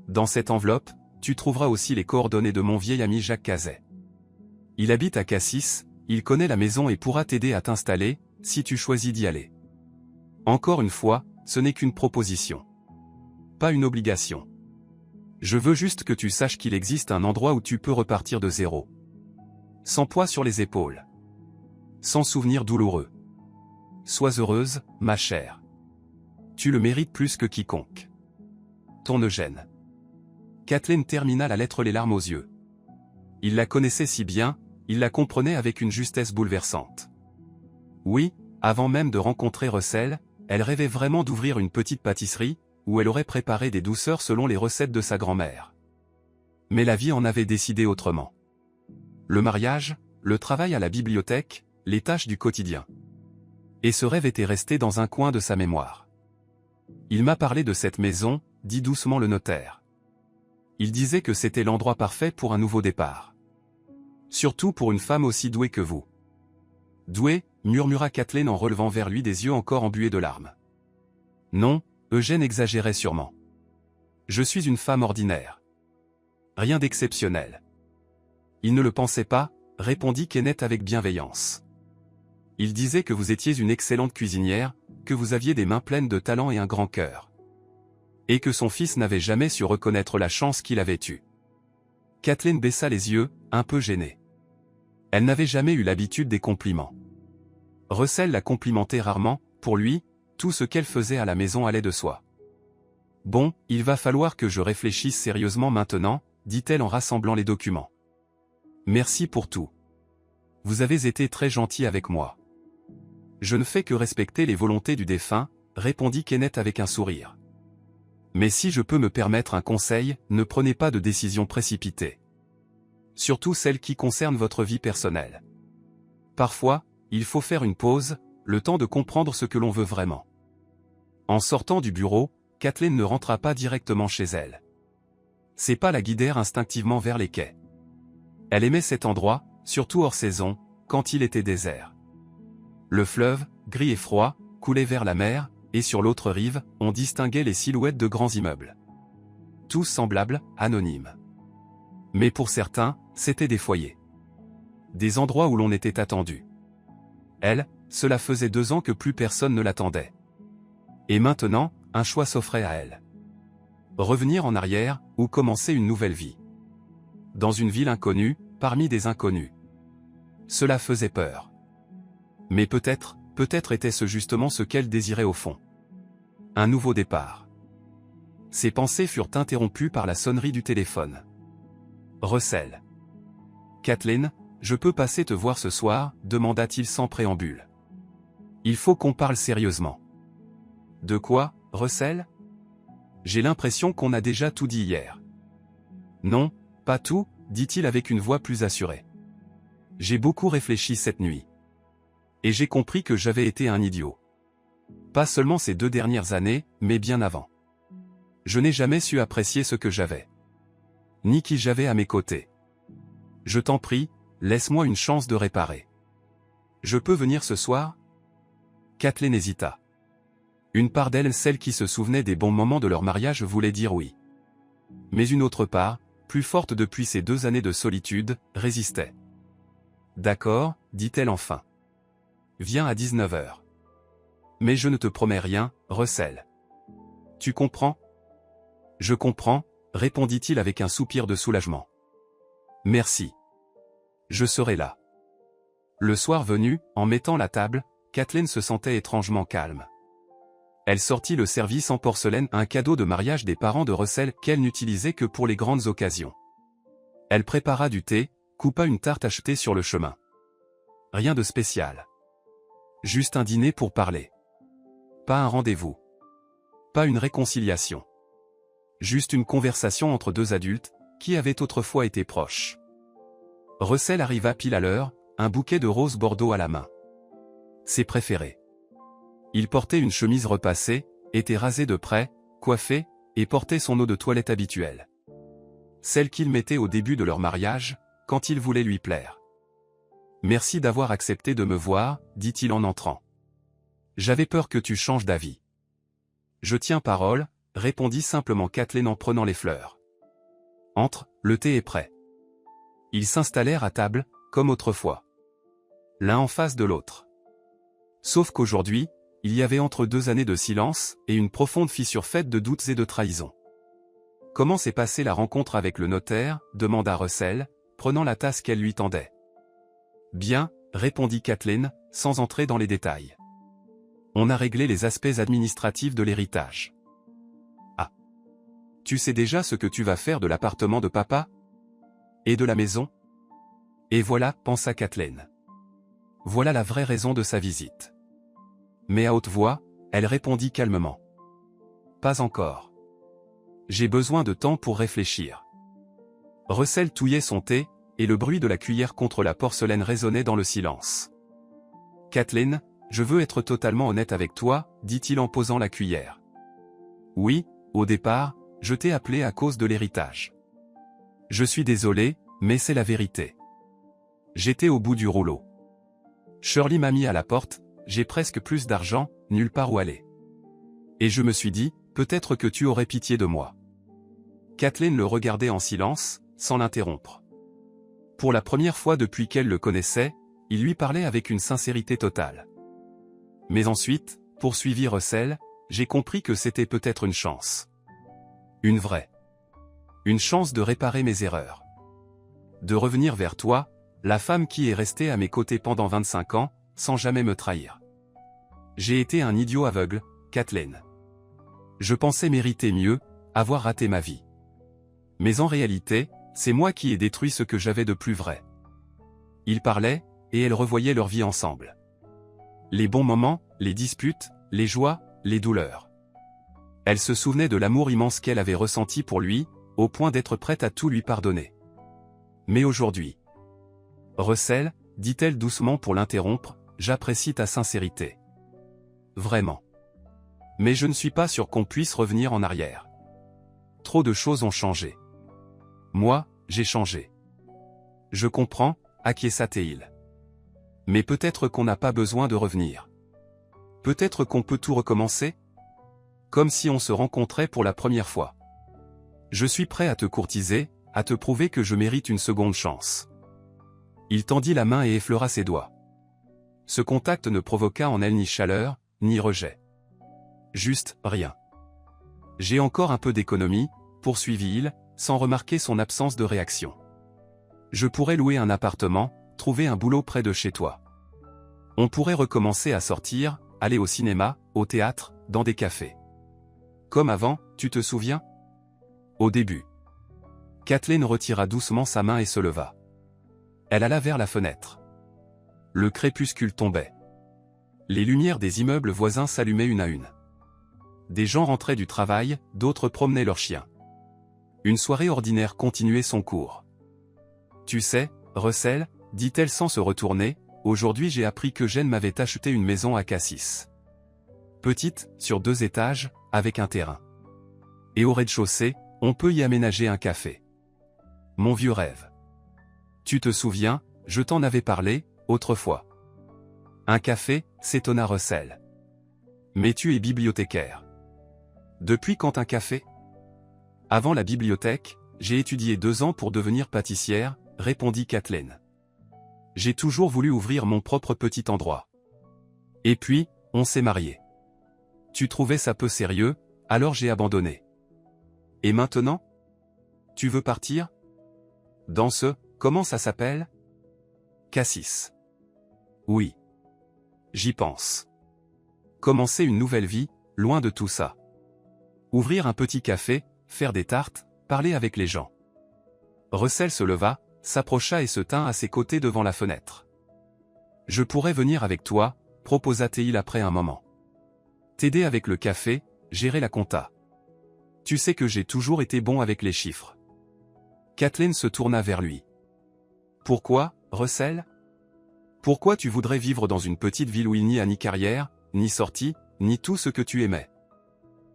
Dans cette enveloppe, tu trouveras aussi les coordonnées de mon vieil ami Jacques Cazet. Il habite à Cassis, il connaît la maison et pourra t'aider à t'installer, si tu choisis d'y aller. Encore une fois, ce n'est qu'une proposition. Pas une obligation. Je veux juste que tu saches qu'il existe un endroit où tu peux repartir de zéro. Sans poids sur les épaules. Sans souvenirs douloureux. Sois heureuse, ma chère. Tu le mérites plus que quiconque. Ton Eugène. Kathleen termina la lettre les larmes aux yeux. Il la connaissait si bien, il la comprenait avec une justesse bouleversante. Oui, avant même de rencontrer Russell, elle rêvait vraiment d'ouvrir une petite pâtisserie, où elle aurait préparé des douceurs selon les recettes de sa grand-mère. Mais la vie en avait décidé autrement. Le mariage, le travail à la bibliothèque, les tâches du quotidien. Et ce rêve était resté dans un coin de sa mémoire. Il m'a parlé de cette maison, dit doucement le notaire. Il disait que c'était l'endroit parfait pour un nouveau départ. Surtout pour une femme aussi douée que vous. Douée, murmura Kathleen en relevant vers lui des yeux encore embués de larmes. Non, Eugène exagérait sûrement. Je suis une femme ordinaire. Rien d'exceptionnel. Il ne le pensait pas, répondit Kenneth avec bienveillance. Il disait que vous étiez une excellente cuisinière, que vous aviez des mains pleines de talent et un grand cœur. Et que son fils n'avait jamais su reconnaître la chance qu'il avait eue. Kathleen baissa les yeux, un peu gênée. Elle n'avait jamais eu l'habitude des compliments. Russell la complimentait rarement, pour lui, tout ce qu'elle faisait à la maison allait de soi. Bon, il va falloir que je réfléchisse sérieusement maintenant, dit-elle en rassemblant les documents. Merci pour tout. Vous avez été très gentil avec moi. Je ne fais que respecter les volontés du défunt, répondit Kenneth avec un sourire. Mais si je peux me permettre un conseil, ne prenez pas de décisions précipitées. Surtout celles qui concernent votre vie personnelle. Parfois, il faut faire une pause, le temps de comprendre ce que l'on veut vraiment. En sortant du bureau, Kathleen ne rentra pas directement chez elle. Ses pas la guidèrent instinctivement vers les quais. Elle aimait cet endroit, surtout hors saison, quand il était désert. Le fleuve, gris et froid, coulait vers la mer, et sur l'autre rive, on distinguait les silhouettes de grands immeubles. Tous semblables, anonymes. Mais pour certains, c'étaient des foyers. Des endroits où l'on était attendu. Elle, cela faisait 2 ans que plus personne ne l'attendait. Et maintenant, un choix s'offrait à elle. Revenir en arrière, ou commencer une nouvelle vie. Dans une ville inconnue, parmi des inconnus. Cela faisait peur. Mais peut-être était-ce justement ce qu'elle désirait au fond. Un nouveau départ. Ses pensées furent interrompues par la sonnerie du téléphone. Russell. Kathleen, je peux passer te voir ce soir, demanda-t-il sans préambule. Il faut qu'on parle sérieusement. De quoi, Russell? J'ai l'impression qu'on a déjà tout dit hier. Non, pas tout, dit-il avec une voix plus assurée. J'ai beaucoup réfléchi cette nuit. Et j'ai compris que j'avais été un idiot. Pas seulement ces 2 dernières années, mais bien avant. Je n'ai jamais su apprécier ce que j'avais. Ni qui j'avais à mes côtés. Je t'en prie, laisse-moi une chance de réparer. Je peux venir ce soir? Kathleen hésita. Une part d'elle, celle qui se souvenait des bons moments de leur mariage, voulait dire oui. Mais une autre part, plus forte depuis ces 2 années de solitude, résistait. D'accord, dit-elle enfin. Viens à 19h. Mais je ne te promets rien, Russell. Tu comprends? Je comprends, répondit-il avec un soupir de soulagement. Merci. Je serai là. Le soir venu, en mettant la table, Kathleen se sentait étrangement calme. Elle sortit le service en porcelaine, un cadeau de mariage des parents de Russell qu'elle n'utilisait que pour les grandes occasions. Elle prépara du thé, coupa une tarte achetée sur le chemin. Rien de spécial. Juste un dîner pour parler. Pas un rendez-vous. Pas une réconciliation. Juste une conversation entre 2 adultes, qui avaient autrefois été proches. Russell arriva pile à l'heure, un bouquet de roses bordeaux à la main. Ses préférés. Il portait une chemise repassée, était rasé de près, coiffé, et portait son eau de toilette habituelle. Celle qu'il mettait au début de leur mariage, quand il voulait lui plaire. « Merci d'avoir accepté de me voir, dit-il en entrant. J'avais peur que tu changes d'avis. » « Je tiens parole, répondit simplement Kathleen en prenant les fleurs. « Entre, le thé est prêt. » Ils s'installèrent à table, comme autrefois. L'un en face de l'autre. Sauf qu'aujourd'hui, il y avait entre 2 années de silence, et une profonde fissure faite de doutes et de trahisons. « Comment s'est passée la rencontre avec le notaire » demanda Russell, prenant la tasse qu'elle lui tendait. « Bien, » répondit Kathleen, sans entrer dans les détails. « On a réglé les aspects administratifs de l'héritage. » « Ah. Tu sais déjà ce que tu vas faire de l'appartement de papa? Et de la maison? » Et voilà, pensa Kathleen. Voilà la vraie raison de sa visite. Mais à haute voix, elle répondit calmement. Pas encore. J'ai besoin de temps pour réfléchir. Russell touillait son thé, et le bruit de la cuillère contre la porcelaine résonnait dans le silence. Kathleen, je veux être totalement honnête avec toi, dit-il en posant la cuillère. Oui, au départ, je t'ai appelé à cause de l'héritage. Je suis désolé, mais c'est la vérité. J'étais au bout du rouleau. Shirley m'a mis à la porte, j'ai presque plus d'argent, nulle part où aller. Et je me suis dit, peut-être que tu aurais pitié de moi. Kathleen le regardait en silence, sans l'interrompre. Pour la première fois depuis qu'elle le connaissait, il lui parlait avec une sincérité totale. Mais ensuite, poursuivit Russell, j'ai compris que c'était peut-être une chance. Une vraie. Une chance de réparer mes erreurs. De revenir vers toi, la femme qui est restée à mes côtés pendant 25 ans, sans jamais me trahir. J'ai été un idiot aveugle, Kathleen. Je pensais mériter mieux, avoir raté ma vie. Mais en réalité, c'est moi qui ai détruit ce que j'avais de plus vrai. Ils parlaient, et elle revoyait leur vie ensemble. Les bons moments, les disputes, les joies, les douleurs. Elle se souvenait de l'amour immense qu'elle avait ressenti pour lui, au point d'être prête à tout lui pardonner. Mais aujourd'hui... Russell, dit-elle doucement pour l'interrompre, j'apprécie ta sincérité. Vraiment. Mais je ne suis pas sûr qu'on puisse revenir en arrière. Trop de choses ont changé. Moi, j'ai changé. Je comprends, acquiesça-t-il. Mais peut-être qu'on n'a pas besoin de revenir. Peut-être qu'on peut tout recommencer? Comme si on se rencontrait pour la première fois. Je suis prêt à te courtiser, à te prouver que je mérite une seconde chance. Il tendit la main et effleura ses doigts. Ce contact ne provoqua en elle ni chaleur, ni rejet. Juste, rien. J'ai encore un peu d'économie, poursuivit-il, sans remarquer son absence de réaction. Je pourrais louer un appartement, trouver un boulot près de chez toi. On pourrait recommencer à sortir, aller au cinéma, au théâtre, dans des cafés. Comme avant, tu te souviens? Au début. Kathleen retira doucement sa main et se leva. Elle alla vers la fenêtre. Le crépuscule tombait. Les lumières des immeubles voisins s'allumaient une à une. Des gens rentraient du travail, d'autres promenaient leurs chiens. Une soirée ordinaire continuait son cours. Tu sais, Russell, dit-elle sans se retourner, aujourd'hui j'ai appris que Jen m'avait acheté une maison à Cassis. Petite, sur 2 étages, avec un terrain. Et au rez-de-chaussée, on peut y aménager un café. Mon vieux rêve. Tu te souviens, je t'en avais parlé, autrefois. Un café, s'étonna Russell. Mais tu es bibliothécaire. Depuis quand un café? Avant la bibliothèque, j'ai étudié 2 ans pour devenir pâtissière, répondit Kathleen. J'ai toujours voulu ouvrir mon propre petit endroit. Et puis, on s'est mariés. Tu trouvais ça peu sérieux, alors j'ai abandonné. Et maintenant? Tu veux partir? Dans ce, comment ça s'appelle? Cassis. Oui. J'y pense. Commencer une nouvelle vie, loin de tout ça. Ouvrir un petit café, faire des tartes, parler avec les gens. Russell se leva, s'approcha et se tint à ses côtés devant la fenêtre. Je pourrais venir avec toi, proposa Teil après un moment. T'aider avec le café, gérer la compta. Tu sais que j'ai toujours été bon avec les chiffres. Kathleen se tourna vers lui. Pourquoi, Russell? Pourquoi tu voudrais vivre dans une petite ville où il n'y a ni carrière, ni sortie, ni tout ce que tu aimais?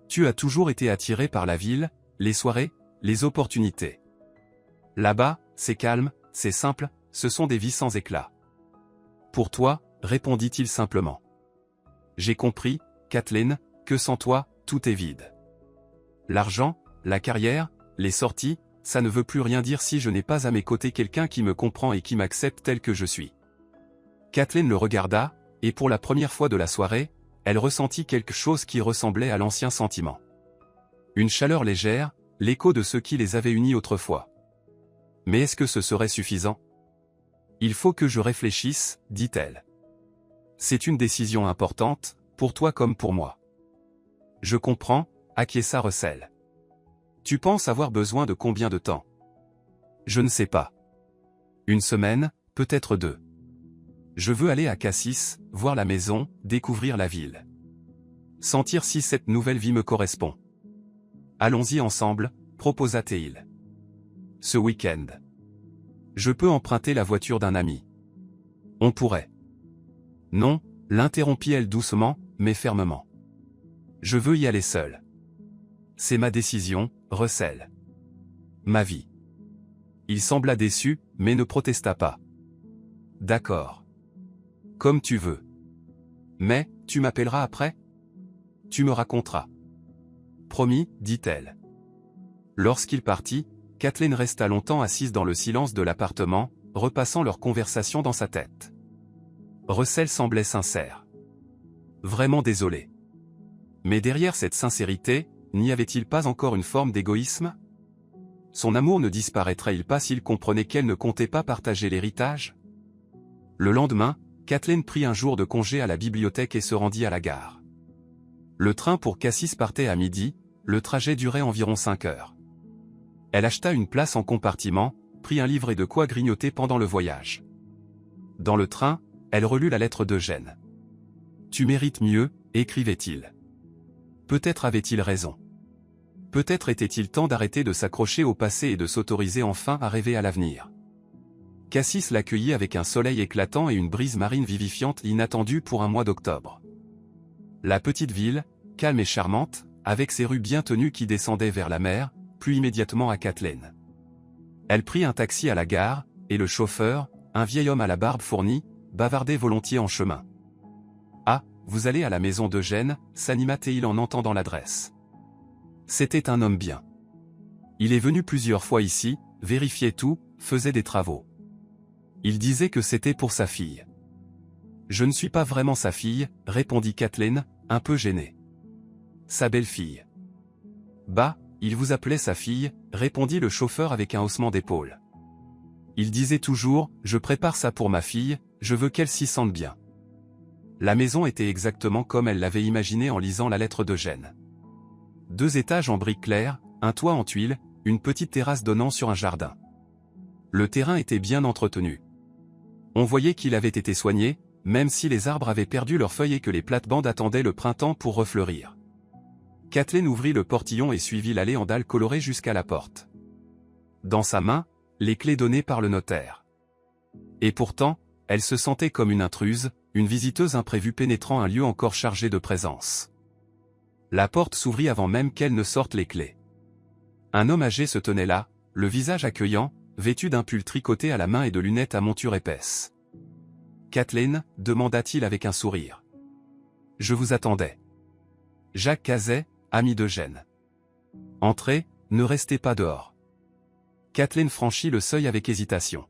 Tu as toujours été attiré par la ville, les soirées, les opportunités. Là-bas, c'est calme, c'est simple, ce sont des vies sans éclat. Pour toi, répondit-il simplement. J'ai compris, Kathleen, que sans toi, tout est vide. L'argent, la carrière, les sorties, ça ne veut plus rien dire si je n'ai pas à mes côtés quelqu'un qui me comprend et qui m'accepte tel que je suis. Kathleen le regarda, et pour la première fois de la soirée, elle ressentit quelque chose qui ressemblait à l'ancien sentiment. Une chaleur légère, l'écho de ce qui les avait unis autrefois. Mais est-ce que ce serait suffisant? Il faut que je réfléchisse, dit-elle. C'est une décision importante, pour toi comme pour moi. Je comprends, acquiesça Russell. Tu penses avoir besoin de combien de temps? Je ne sais pas. 1 semaine, peut-être 2. Je veux aller à Cassis, voir la maison, découvrir la ville. Sentir si cette nouvelle vie me correspond. Allons-y ensemble, proposa Teil. Ce week-end. Je peux emprunter la voiture d'un ami. On pourrait. Non, l'interrompit-elle doucement, mais fermement. Je veux y aller seul. C'est ma décision, Russell. Ma vie. Il sembla déçu, mais ne protesta pas. D'accord. Comme tu veux. Mais, tu m'appelleras après? Tu me raconteras. Promis, dit-elle. Lorsqu'il partit, Kathleen resta longtemps assise dans le silence de l'appartement, repassant leur conversation dans sa tête. Russell semblait sincère. Vraiment désolé. Mais derrière cette sincérité, n'y avait-il pas encore une forme d'égoïsme? Son amour ne disparaîtrait-il pas s'il comprenait qu'elle ne comptait pas partager l'héritage? Le lendemain, Kathleen prit un jour de congé à la bibliothèque et se rendit à la gare. Le train pour Cassis partait à midi, le trajet durait environ 5 heures. Elle acheta une place en compartiment, prit un livre et de quoi grignoter pendant le voyage. Dans le train, elle relut la lettre d'Eugène. « Tu mérites mieux », écrivait-il. Peut-être avait-il raison. Peut-être était-il temps d'arrêter de s'accrocher au passé et de s'autoriser enfin à rêver à l'avenir. Cassis l'accueillit avec un soleil éclatant et une brise marine vivifiante inattendue pour un mois d'octobre. La petite ville, calme et charmante, avec ses rues bien tenues qui descendaient vers la mer, plut immédiatement à Kathleen. Elle prit un taxi à la gare, et le chauffeur, un vieil homme à la barbe fournie, bavardait volontiers en chemin. « Ah, vous allez à la maison d'Eugène » s'anima Teil en entendant l'adresse. C'était un homme bien. Il est venu plusieurs fois ici, vérifiait tout, faisait des travaux. Il disait que c'était pour sa fille. « Je ne suis pas vraiment sa fille », répondit Kathleen, un peu gênée. « Sa belle-fille. »« Bah, il vous appelait sa fille », répondit le chauffeur avec un haussement d'épaule. Il disait toujours « Je prépare ça pour ma fille, je veux qu'elle s'y sente bien ». La maison était exactement comme elle l'avait imaginé en lisant la lettre d'Eugène. 2 étages en briques claires, un toit en tuiles, une petite terrasse donnant sur un jardin. Le terrain était bien entretenu. On voyait qu'il avait été soigné, même si les arbres avaient perdu leurs feuilles et que les plates-bandes attendaient le printemps pour refleurir. Kathleen ouvrit le portillon et suivit l'allée en dalles colorées jusqu'à la porte. Dans sa main, les clés données par le notaire. Et pourtant, elle se sentait comme une intruse, une visiteuse imprévue pénétrant un lieu encore chargé de présence. La porte s'ouvrit avant même qu'elle ne sorte les clés. Un homme âgé se tenait là, le visage accueillant, vêtu d'un pull tricoté à la main et de lunettes à monture épaisse. « Kathleen » demanda-t-il avec un sourire. « Je vous attendais. » Jacques Cazet, ami d'Eugène. « Entrez, ne restez pas dehors. » Kathleen franchit le seuil avec hésitation.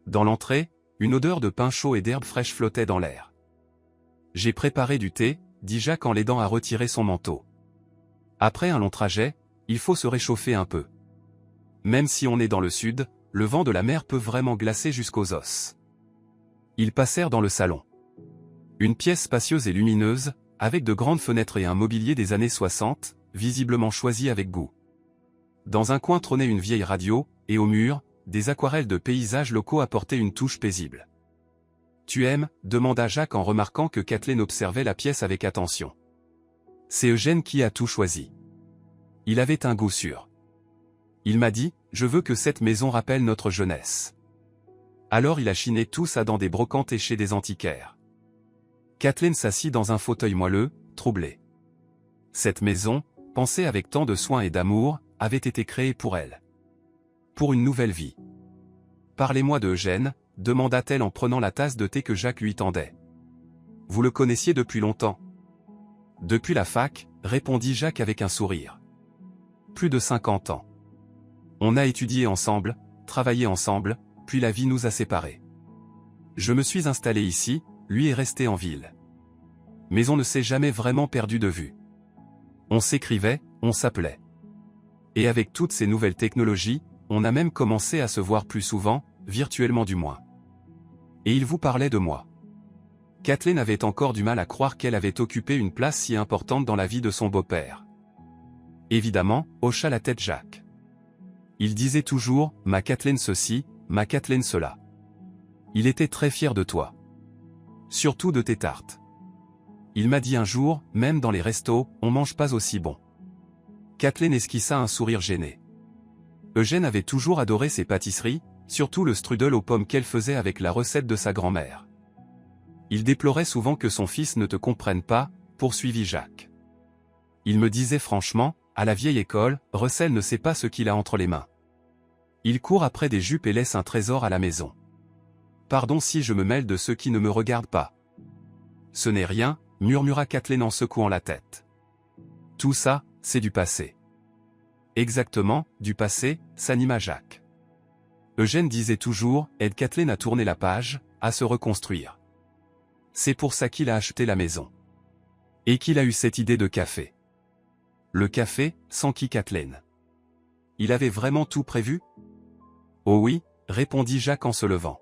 Dans l'entrée, une odeur de pain chaud et d'herbes fraîches flottait dans l'air. « J'ai préparé du thé » dit Jacques en l'aidant à retirer son manteau. Après un long trajet, il faut se réchauffer un peu. Même si on est dans le sud, le vent de la mer peut vraiment glacer jusqu'aux os. Ils passèrent dans le salon. Une pièce spacieuse et lumineuse, avec de grandes fenêtres et un mobilier des années 60, visiblement choisi avec goût. Dans un coin trônait une vieille radio, et au mur, des aquarelles de paysages locaux apportaient une touche paisible. « Tu aimes » demanda Jacques en remarquant que Kathleen observait la pièce avec attention. C'est Eugène qui a tout choisi. Il avait un goût sûr. Il m'a dit, je veux que cette maison rappelle notre jeunesse. Alors il a chiné tout ça dans des brocantes et chez des antiquaires. Kathleen s'assit dans un fauteuil moelleux, troublée. Cette maison, pensée avec tant de soin et d'amour, avait été créée pour elle. Pour une nouvelle vie. Parlez-moi de Eugène, demanda-t-elle en prenant la tasse de thé que Jacques lui tendait. Vous le connaissiez depuis longtemps? Depuis la fac, répondit Jacques avec un sourire. Plus de 50 ans. On a étudié ensemble, travaillé ensemble, puis la vie nous a séparés. Je me suis installé ici, lui est resté en ville. Mais on ne s'est jamais vraiment perdu de vue. On s'écrivait, on s'appelait. Et avec toutes ces nouvelles technologies, on a même commencé à se voir plus souvent, virtuellement du moins. Et il vous parlait de moi. Kathleen avait encore du mal à croire qu'elle avait occupé une place si importante dans la vie de son beau-père. Évidemment, hocha la tête Jacques. Il disait toujours, ma Kathleen ceci, ma Kathleen cela. Il était très fier de toi. Surtout de tes tartes. Il m'a dit un jour, même dans les restos, on mange pas aussi bon. Kathleen esquissa un sourire gêné. Eugène avait toujours adoré ses pâtisseries, surtout le strudel aux pommes qu'elle faisait avec la recette de sa grand-mère. Il déplorait souvent que son fils ne te comprenne pas, poursuivit Jacques. Il me disait franchement, à la vieille école, Russell ne sait pas ce qu'il a entre les mains. Il court après des jupes et laisse un trésor à la maison. Pardon si je me mêle de ceux qui ne me regardent pas. Ce n'est rien, murmura Kathleen en secouant la tête. Tout ça, c'est du passé. Exactement, du passé, s'anima Jacques. Eugène disait toujours, aide Kathleen à tourner la page, à se reconstruire. C'est pour ça qu'il a acheté la maison. Et qu'il a eu cette idée de café. Le café, s'enquit Kathleen. Il avait vraiment tout prévu? Oh oui, répondit Jacques en se levant.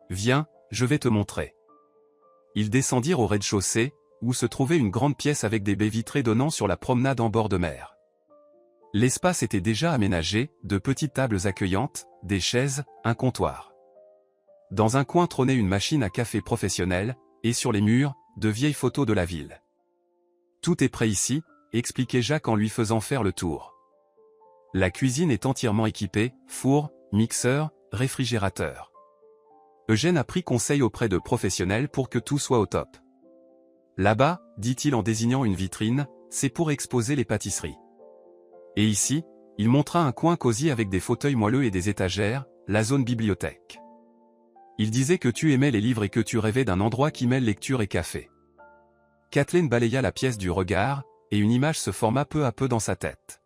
Viens, je vais te montrer. Ils descendirent au rez-de-chaussée, où se trouvait une grande pièce avec des baies vitrées donnant sur la promenade en bord de mer. L'espace était déjà aménagé, de petites tables accueillantes, des chaises, un comptoir. Dans un coin trônait une machine à café professionnelle, et sur les murs, de vieilles photos de la ville. Tout est prêt ici, expliquait Jacques en lui faisant faire le tour. La cuisine est entièrement équipée, four, mixeur, réfrigérateur. Eugène a pris conseil auprès de professionnels pour que tout soit au top. Là-bas, dit-il en désignant une vitrine, c'est pour exposer les pâtisseries. Et ici, il montra un coin cosy avec des fauteuils moelleux et des étagères, la zone bibliothèque. Il disait que tu aimais les livres et que tu rêvais d'un endroit qui mêle lecture et café. Kathleen balaya la pièce du regard, et une image se forma peu à peu dans sa tête.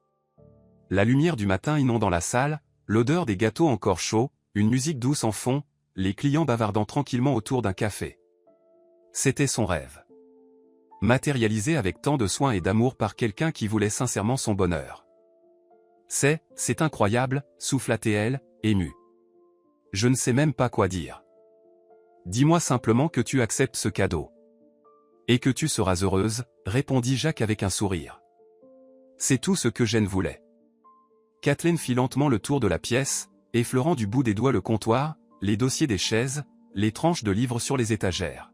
La lumière du matin inondant la salle, l'odeur des gâteaux encore chauds, une musique douce en fond, les clients bavardant tranquillement autour d'un café. C'était son rêve. Matérialisé avec tant de soin et d'amour par quelqu'un qui voulait sincèrement son bonheur. C'est incroyable, souffla-t-elle, émue. Je ne sais même pas quoi dire. Dis-moi simplement que tu acceptes ce cadeau. Et que tu seras heureuse, répondit Jacques avec un sourire. C'est tout ce que Jeanne voulait. Kathleen fit lentement le tour de la pièce, effleurant du bout des doigts le comptoir, les dossiers des chaises, les tranches de livres sur les étagères.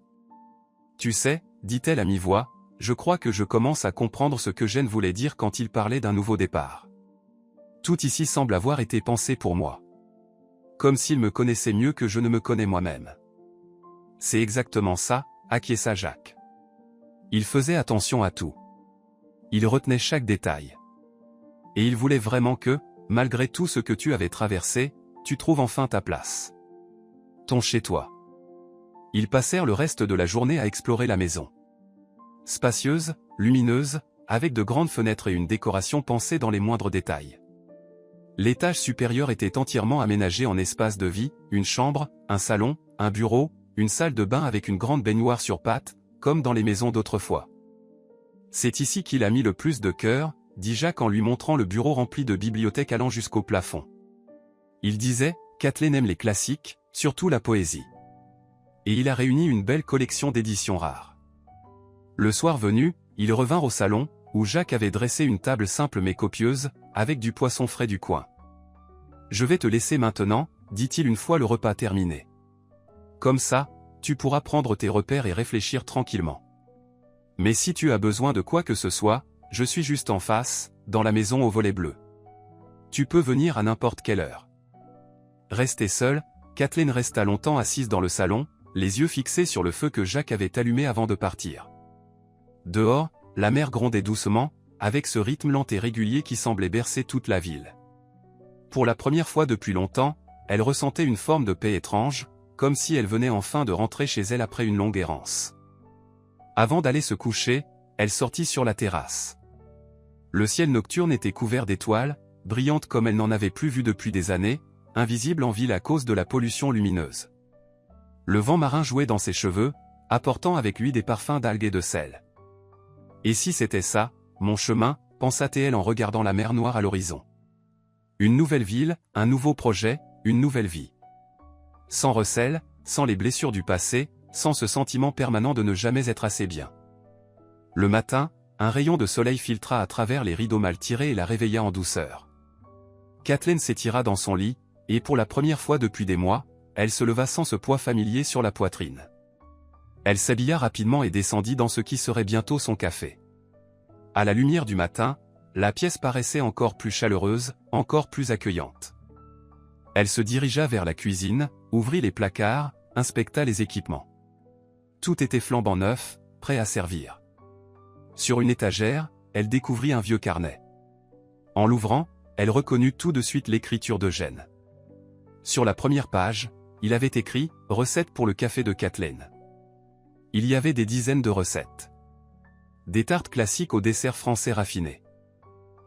Tu sais, dit-elle à mi-voix, je crois que je commence à comprendre ce que Jeanne voulait dire quand il parlait d'un nouveau départ. Tout ici semble avoir été pensé pour moi. Comme s'il me connaissait mieux que je ne me connais moi-même. C'est exactement ça, acquiesça Jacques. Il faisait attention à tout. Il retenait chaque détail. Et il voulait vraiment que, malgré tout ce que tu avais traversé, tu trouves enfin ta place. Ton chez-toi. Ils passèrent le reste de la journée à explorer la maison. Spacieuse, lumineuse, avec de grandes fenêtres et une décoration pensée dans les moindres détails. L'étage supérieur était entièrement aménagé en espace de vie, une chambre, un salon, un bureau, une salle de bain avec une grande baignoire sur pattes, comme dans les maisons d'autrefois. C'est ici qu'il a mis le plus de cœur, dit Jacques en lui montrant le bureau rempli de bibliothèques allant jusqu'au plafond. Il disait, Kathleen aime les classiques, surtout la poésie. Et il a réuni une belle collection d'éditions rares. Le soir venu, ils revinrent au salon, où Jacques avait dressé une table simple mais copieuse, avec du poisson frais du coin. « Je vais te laisser maintenant, dit-il une fois le repas terminé. Comme ça, tu pourras prendre tes repères et réfléchir tranquillement. Mais si tu as besoin de quoi que ce soit, je suis juste en face, dans la maison au volet bleu. Tu peux venir à n'importe quelle heure. » Restée seule, Kathleen resta longtemps assise dans le salon, les yeux fixés sur le feu que Jacques avait allumé avant de partir. Dehors, la mer grondait doucement, avec ce rythme lent et régulier qui semblait bercer toute la ville. Pour la première fois depuis longtemps, elle ressentait une forme de paix étrange, comme si elle venait enfin de rentrer chez elle après une longue errance. Avant d'aller se coucher, elle sortit sur la terrasse. Le ciel nocturne était couvert d'étoiles, brillantes comme elle n'en avait plus vu depuis des années, invisibles en ville à cause de la pollution lumineuse. Le vent marin jouait dans ses cheveux, apportant avec lui des parfums d'algues et de sel. Et si c'était ça, mon chemin, pensa-t-elle en regardant la mer noire à l'horizon. Une nouvelle ville, un nouveau projet, une nouvelle vie. Sans recel, sans les blessures du passé, sans ce sentiment permanent de ne jamais être assez bien. Le matin, un rayon de soleil filtra à travers les rideaux mal tirés et la réveilla en douceur. Kathleen s'étira dans son lit, et pour la première fois depuis des mois, elle se leva sans ce poids familier sur la poitrine. Elle s'habilla rapidement et descendit dans ce qui serait bientôt son café. À la lumière du matin, la pièce paraissait encore plus chaleureuse, encore plus accueillante. Elle se dirigea vers la cuisine, ouvrit les placards, inspecta les équipements. Tout était flambant neuf, prêt à servir. Sur une étagère, elle découvrit un vieux carnet. En l'ouvrant, elle reconnut tout de suite l'écriture d'Eugène. Sur la première page, il avait écrit « Recette pour le café de Kathleen ». Il y avait des dizaines de recettes. Des tartes classiques au dessert français raffiné.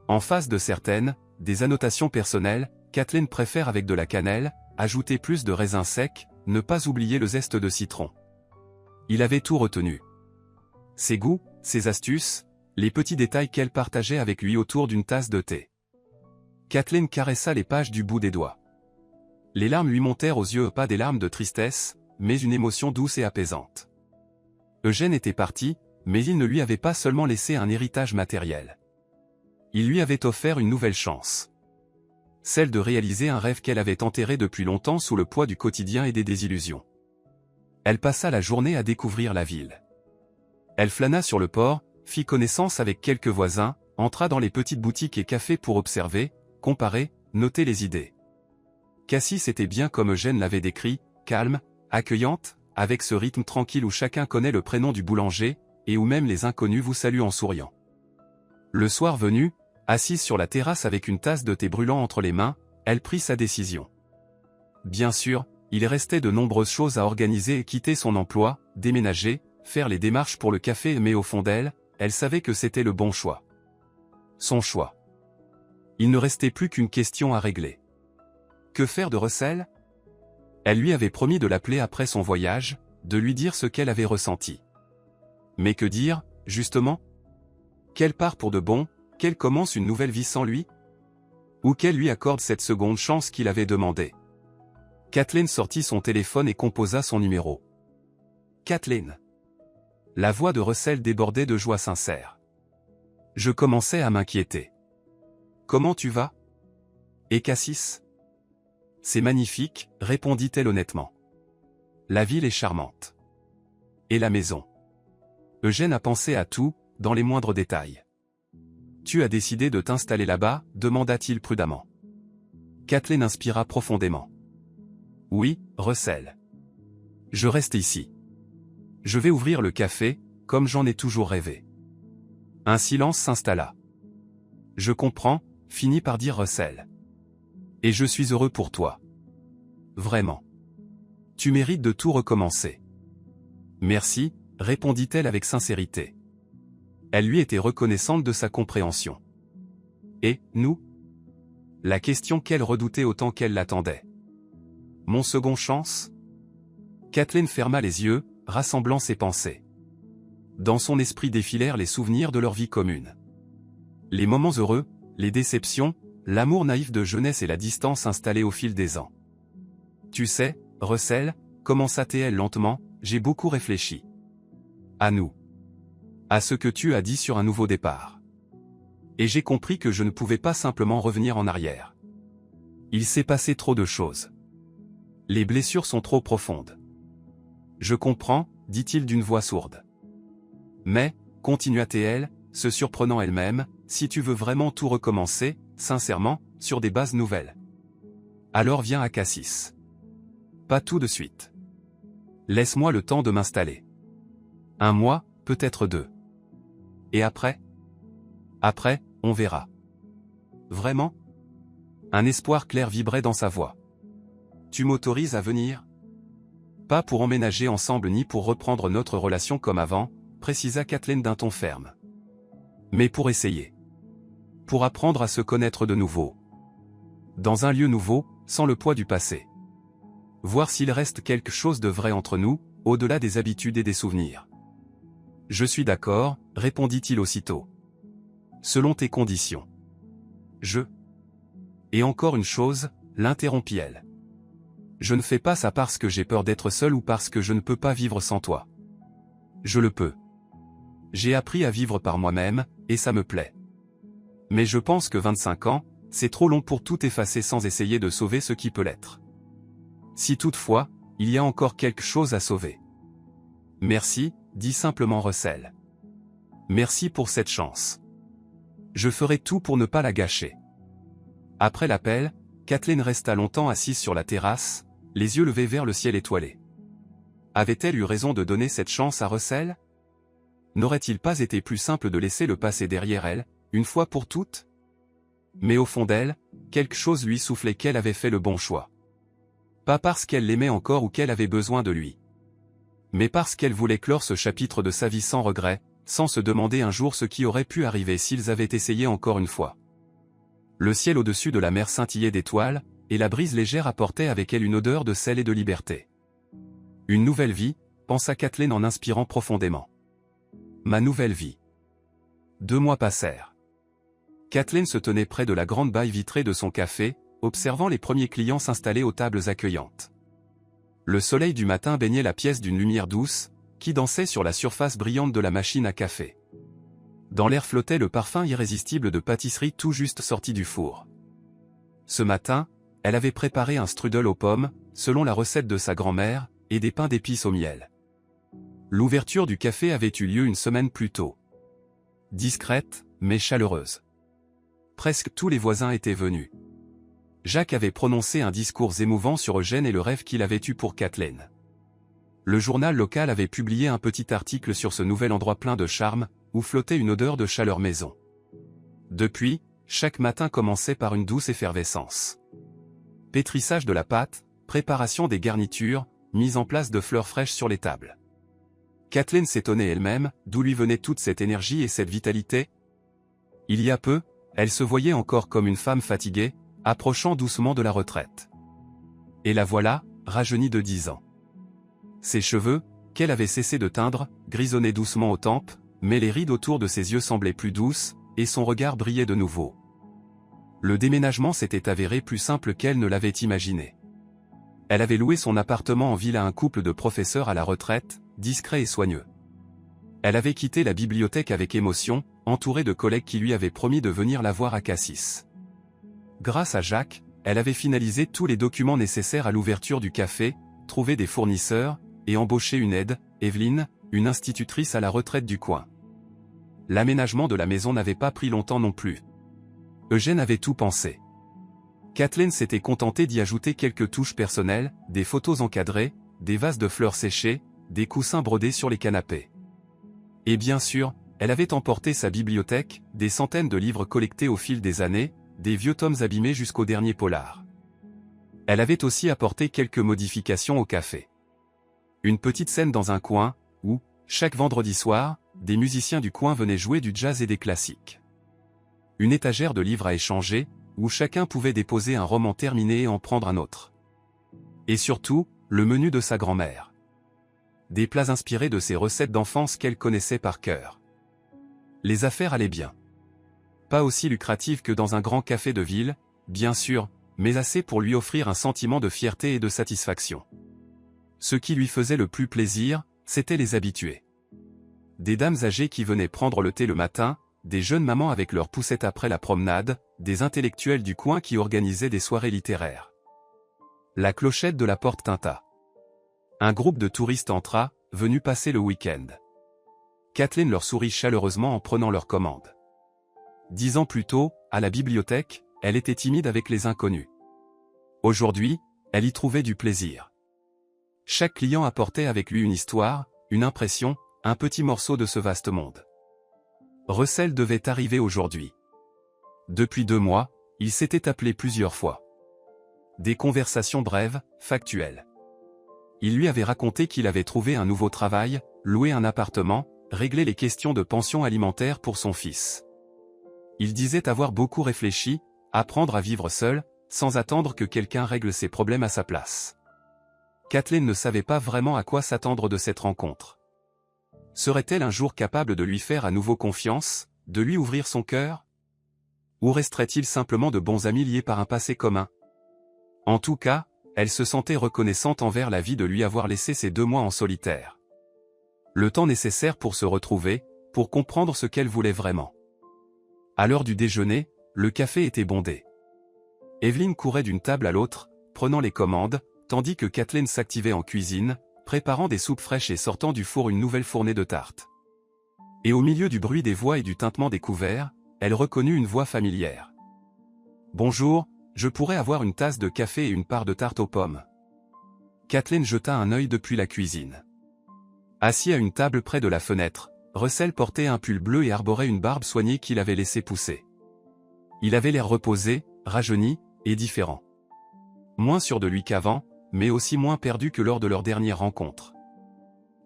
En face de certaines, des annotations personnelles, Kathleen préfère avec de la cannelle, ajouter plus de raisins secs, ne pas oublier le zeste de citron. Il avait tout retenu. Ses goûts, ses astuces, les petits détails qu'elle partageait avec lui autour d'une tasse de thé. Kathleen caressa les pages du bout des doigts. Les larmes lui montèrent aux yeux, pas des larmes de tristesse, mais une émotion douce et apaisante. Eugène était parti, mais il ne lui avait pas seulement laissé un héritage matériel. Il lui avait offert une nouvelle chance. Celle de réaliser un rêve qu'elle avait enterré depuis longtemps sous le poids du quotidien et des désillusions. Elle passa la journée à découvrir la ville. Elle flâna sur le port, fit connaissance avec quelques voisins, entra dans les petites boutiques et cafés pour observer, comparer, noter les idées. Cassis était bien comme Eugène l'avait décrit, calme, accueillante, avec ce rythme tranquille où chacun connaît le prénom du boulanger, et où même les inconnus vous saluent en souriant. Le soir venu, assise sur la terrasse avec une tasse de thé brûlant entre les mains, elle prit sa décision. Bien sûr, il restait de nombreuses choses à organiser et quitter son emploi, déménager, faire les démarches pour le café, mais au fond d'elle, elle savait que c'était le bon choix. Son choix. Il ne restait plus qu'une question à régler. Que faire de Russell ? Elle lui avait promis de l'appeler après son voyage, de lui dire ce qu'elle avait ressenti. Mais que dire, justement ? Qu'elle part pour de bon, qu'elle commence une nouvelle vie sans lui ? Ou qu'elle lui accorde cette seconde chance qu'il avait demandée ? Kathleen sortit son téléphone et composa son numéro. Kathleen. La voix de Russell débordait de joie sincère. Je commençais à m'inquiéter. Comment tu vas ? Et Cassis ? C'est magnifique, répondit-elle honnêtement. La ville est charmante. Et la maison. Eugène a pensé à tout, dans les moindres détails. Tu as décidé de t'installer là-bas, demanda-t-il prudemment. Kathleen inspira profondément. Oui, Russell. Je reste ici. Je vais ouvrir le café, comme j'en ai toujours rêvé. Un silence s'installa. Je comprends, finit par dire Russell. Et je suis heureux pour toi. Vraiment. Tu mérites de tout recommencer. Merci, répondit-elle avec sincérité. Elle lui était reconnaissante de sa compréhension. Et, nous? La question qu'elle redoutait autant qu'elle l'attendait. Mon second chance? Kathleen ferma les yeux, rassemblant ses pensées. Dans son esprit défilèrent les souvenirs de leur vie commune. Les moments heureux, les déceptions, l'amour naïf de jeunesse et la distance installée au fil des ans. Tu sais, Russell, commença-t-elle lentement, j'ai beaucoup réfléchi. À nous. À ce que tu as dit sur un nouveau départ. Et j'ai compris que je ne pouvais pas simplement revenir en arrière. Il s'est passé trop de choses. Les blessures sont trop profondes. Je comprends, dit-il d'une voix sourde. Mais, continua-t-elle, se surprenant elle-même, si tu veux vraiment tout recommencer, sincèrement, sur des bases nouvelles. Alors viens à Cassis. Pas tout de suite. Laisse-moi le temps de m'installer. 1 mois, peut-être 2. Et après? Après, on verra. Vraiment? Un espoir clair vibrait dans sa voix. Tu m'autorises à venir? Pas pour emménager ensemble ni pour reprendre notre relation comme avant, précisa Kathleen d'un ton ferme. Mais pour essayer. Pour apprendre à se connaître de nouveau. Dans un lieu nouveau, sans le poids du passé. Voir s'il reste quelque chose de vrai entre nous, au-delà des habitudes et des souvenirs. Je suis d'accord, répondit-il aussitôt. Selon tes conditions. Et encore une chose, l'interrompit-elle. Je ne fais pas ça parce que j'ai peur d'être seul ou parce que je ne peux pas vivre sans toi. Je le peux. J'ai appris à vivre par moi-même, et ça me plaît. Mais je pense que 25 ans, c'est trop long pour tout effacer sans essayer de sauver ce qui peut l'être. Si toutefois, il y a encore quelque chose à sauver. Merci, dit simplement Russell. Merci pour cette chance. Je ferai tout pour ne pas la gâcher. Après l'appel, Kathleen resta longtemps assise sur la terrasse, les yeux levés vers le ciel étoilé. Avait-elle eu raison de donner cette chance à Russell? N'aurait-il pas été plus simple de laisser le passé derrière elle, une fois pour toutes? Mais au fond d'elle, quelque chose lui soufflait qu'elle avait fait le bon choix. Pas parce qu'elle l'aimait encore ou qu'elle avait besoin de lui. Mais parce qu'elle voulait clore ce chapitre de sa vie sans regret, sans se demander un jour ce qui aurait pu arriver s'ils avaient essayé encore une fois. Le ciel au-dessus de la mer scintillait d'étoiles, et la brise légère apportait avec elle une odeur de sel et de liberté. Une nouvelle vie, pensa Kathleen en inspirant profondément. Ma nouvelle vie. 2 mois passèrent. Kathleen se tenait près de la grande baille vitrée de son café, observant les premiers clients s'installer aux tables accueillantes. Le soleil du matin baignait la pièce d'une lumière douce, qui dansait sur la surface brillante de la machine à café. Dans l'air flottait le parfum irrésistible de pâtisserie tout juste sorti du four. Ce matin, elle avait préparé un strudel aux pommes, selon la recette de sa grand-mère, et des pains d'épices au miel. L'ouverture du café avait eu lieu une semaine plus tôt. Discrète, mais chaleureuse. Presque tous les voisins étaient venus. Jacques avait prononcé un discours émouvant sur Eugène et le rêve qu'il avait eu pour Kathleen. Le journal local avait publié un petit article sur ce nouvel endroit plein de charme, où flottait une odeur de chaleur maison. Depuis, chaque matin commençait par une douce effervescence. Pétrissage de la pâte, préparation des garnitures, mise en place de fleurs fraîches sur les tables. Kathleen s'étonnait elle-même, d'où lui venait toute cette énergie et cette vitalité. Il y a peu, elle se voyait encore comme une femme fatiguée, approchant doucement de la retraite. Et la voilà, rajeunie de 10 ans. Ses cheveux, qu'elle avait cessé de teindre, grisonnaient doucement aux tempes, mais les rides autour de ses yeux semblaient plus douces, et son regard brillait de nouveau. Le déménagement s'était avéré plus simple qu'elle ne l'avait imaginé. Elle avait loué son appartement en ville à un couple de professeurs à la retraite, discret et soigneux. Elle avait quitté la bibliothèque avec émotion, entourée de collègues qui lui avaient promis de venir la voir à Cassis. Grâce à Jacques, elle avait finalisé tous les documents nécessaires à l'ouverture du café, trouvé des fournisseurs, et embauché une aide, Evelyne, une institutrice à la retraite du coin. L'aménagement de la maison n'avait pas pris longtemps non plus. Eugène avait tout pensé. Kathleen s'était contentée d'y ajouter quelques touches personnelles, des photos encadrées, des vases de fleurs séchées, des coussins brodés sur les canapés. Et bien sûr, Elle avait emporté sa bibliothèque, des centaines de livres collectés au fil des années, des vieux tomes abîmés jusqu'au dernier polar. Elle avait aussi apporté quelques modifications au café. Une petite scène dans un coin, où, chaque vendredi soir, des musiciens du coin venaient jouer du jazz et des classiques. Une étagère de livres à échanger, où chacun pouvait déposer un roman terminé et en prendre un autre. Et surtout, le menu de sa grand-mère. Des plats inspirés de ses recettes d'enfance qu'elle connaissait par cœur. Les affaires allaient bien. Pas aussi lucratives que dans un grand café de ville, bien sûr, mais assez pour lui offrir un sentiment de fierté et de satisfaction. Ce qui lui faisait le plus plaisir, c'étaient les habitués. Des dames âgées qui venaient prendre le thé le matin, des jeunes mamans avec leurs poussettes après la promenade, des intellectuels du coin qui organisaient des soirées littéraires. La clochette de la porte tinta. Un groupe de touristes entra, venus passer le week-end. Kathleen leur sourit chaleureusement en prenant leur commande. 10 ans plus tôt, à la bibliothèque, elle était timide avec les inconnus. Aujourd'hui, elle y trouvait du plaisir. Chaque client apportait avec lui une histoire, une impression, un petit morceau de ce vaste monde. Russell devait arriver aujourd'hui. Depuis 2 mois, il s'était appelé plusieurs fois. Des conversations brèves, factuelles. Il lui avait raconté qu'il avait trouvé un nouveau travail, loué un appartement, réglé les questions de pension alimentaire pour son fils. Il disait avoir beaucoup réfléchi, apprendre à vivre seul, sans attendre que quelqu'un règle ses problèmes à sa place. Kathleen ne savait pas vraiment à quoi s'attendre de cette rencontre. Serait-elle un jour capable de lui faire à nouveau confiance, de lui ouvrir son cœur? Ou resterait-il simplement de bons amis liés par un passé commun? En tout cas, elle se sentait reconnaissante envers la vie de lui avoir laissé ces 2 mois en solitaire. Le temps nécessaire pour se retrouver, pour comprendre ce qu'elle voulait vraiment. À l'heure du déjeuner, le café était bondé. Evelyn courait d'une table à l'autre, prenant les commandes, tandis que Kathleen s'activait en cuisine, préparant des soupes fraîches et sortant du four une nouvelle fournée de tartes. Et au milieu du bruit des voix et du tintement des couverts, elle reconnut une voix familière. « Bonjour, je pourrais avoir une tasse de café et une part de tarte aux pommes. » Kathleen jeta un œil depuis la cuisine. Assis à une table près de la fenêtre, Russell portait un pull bleu et arborait une barbe soignée qu'il avait laissé pousser. Il avait l'air reposé, rajeuni, et différent. Moins sûr de lui qu'avant, mais aussi moins perdu que lors de leur dernière rencontre.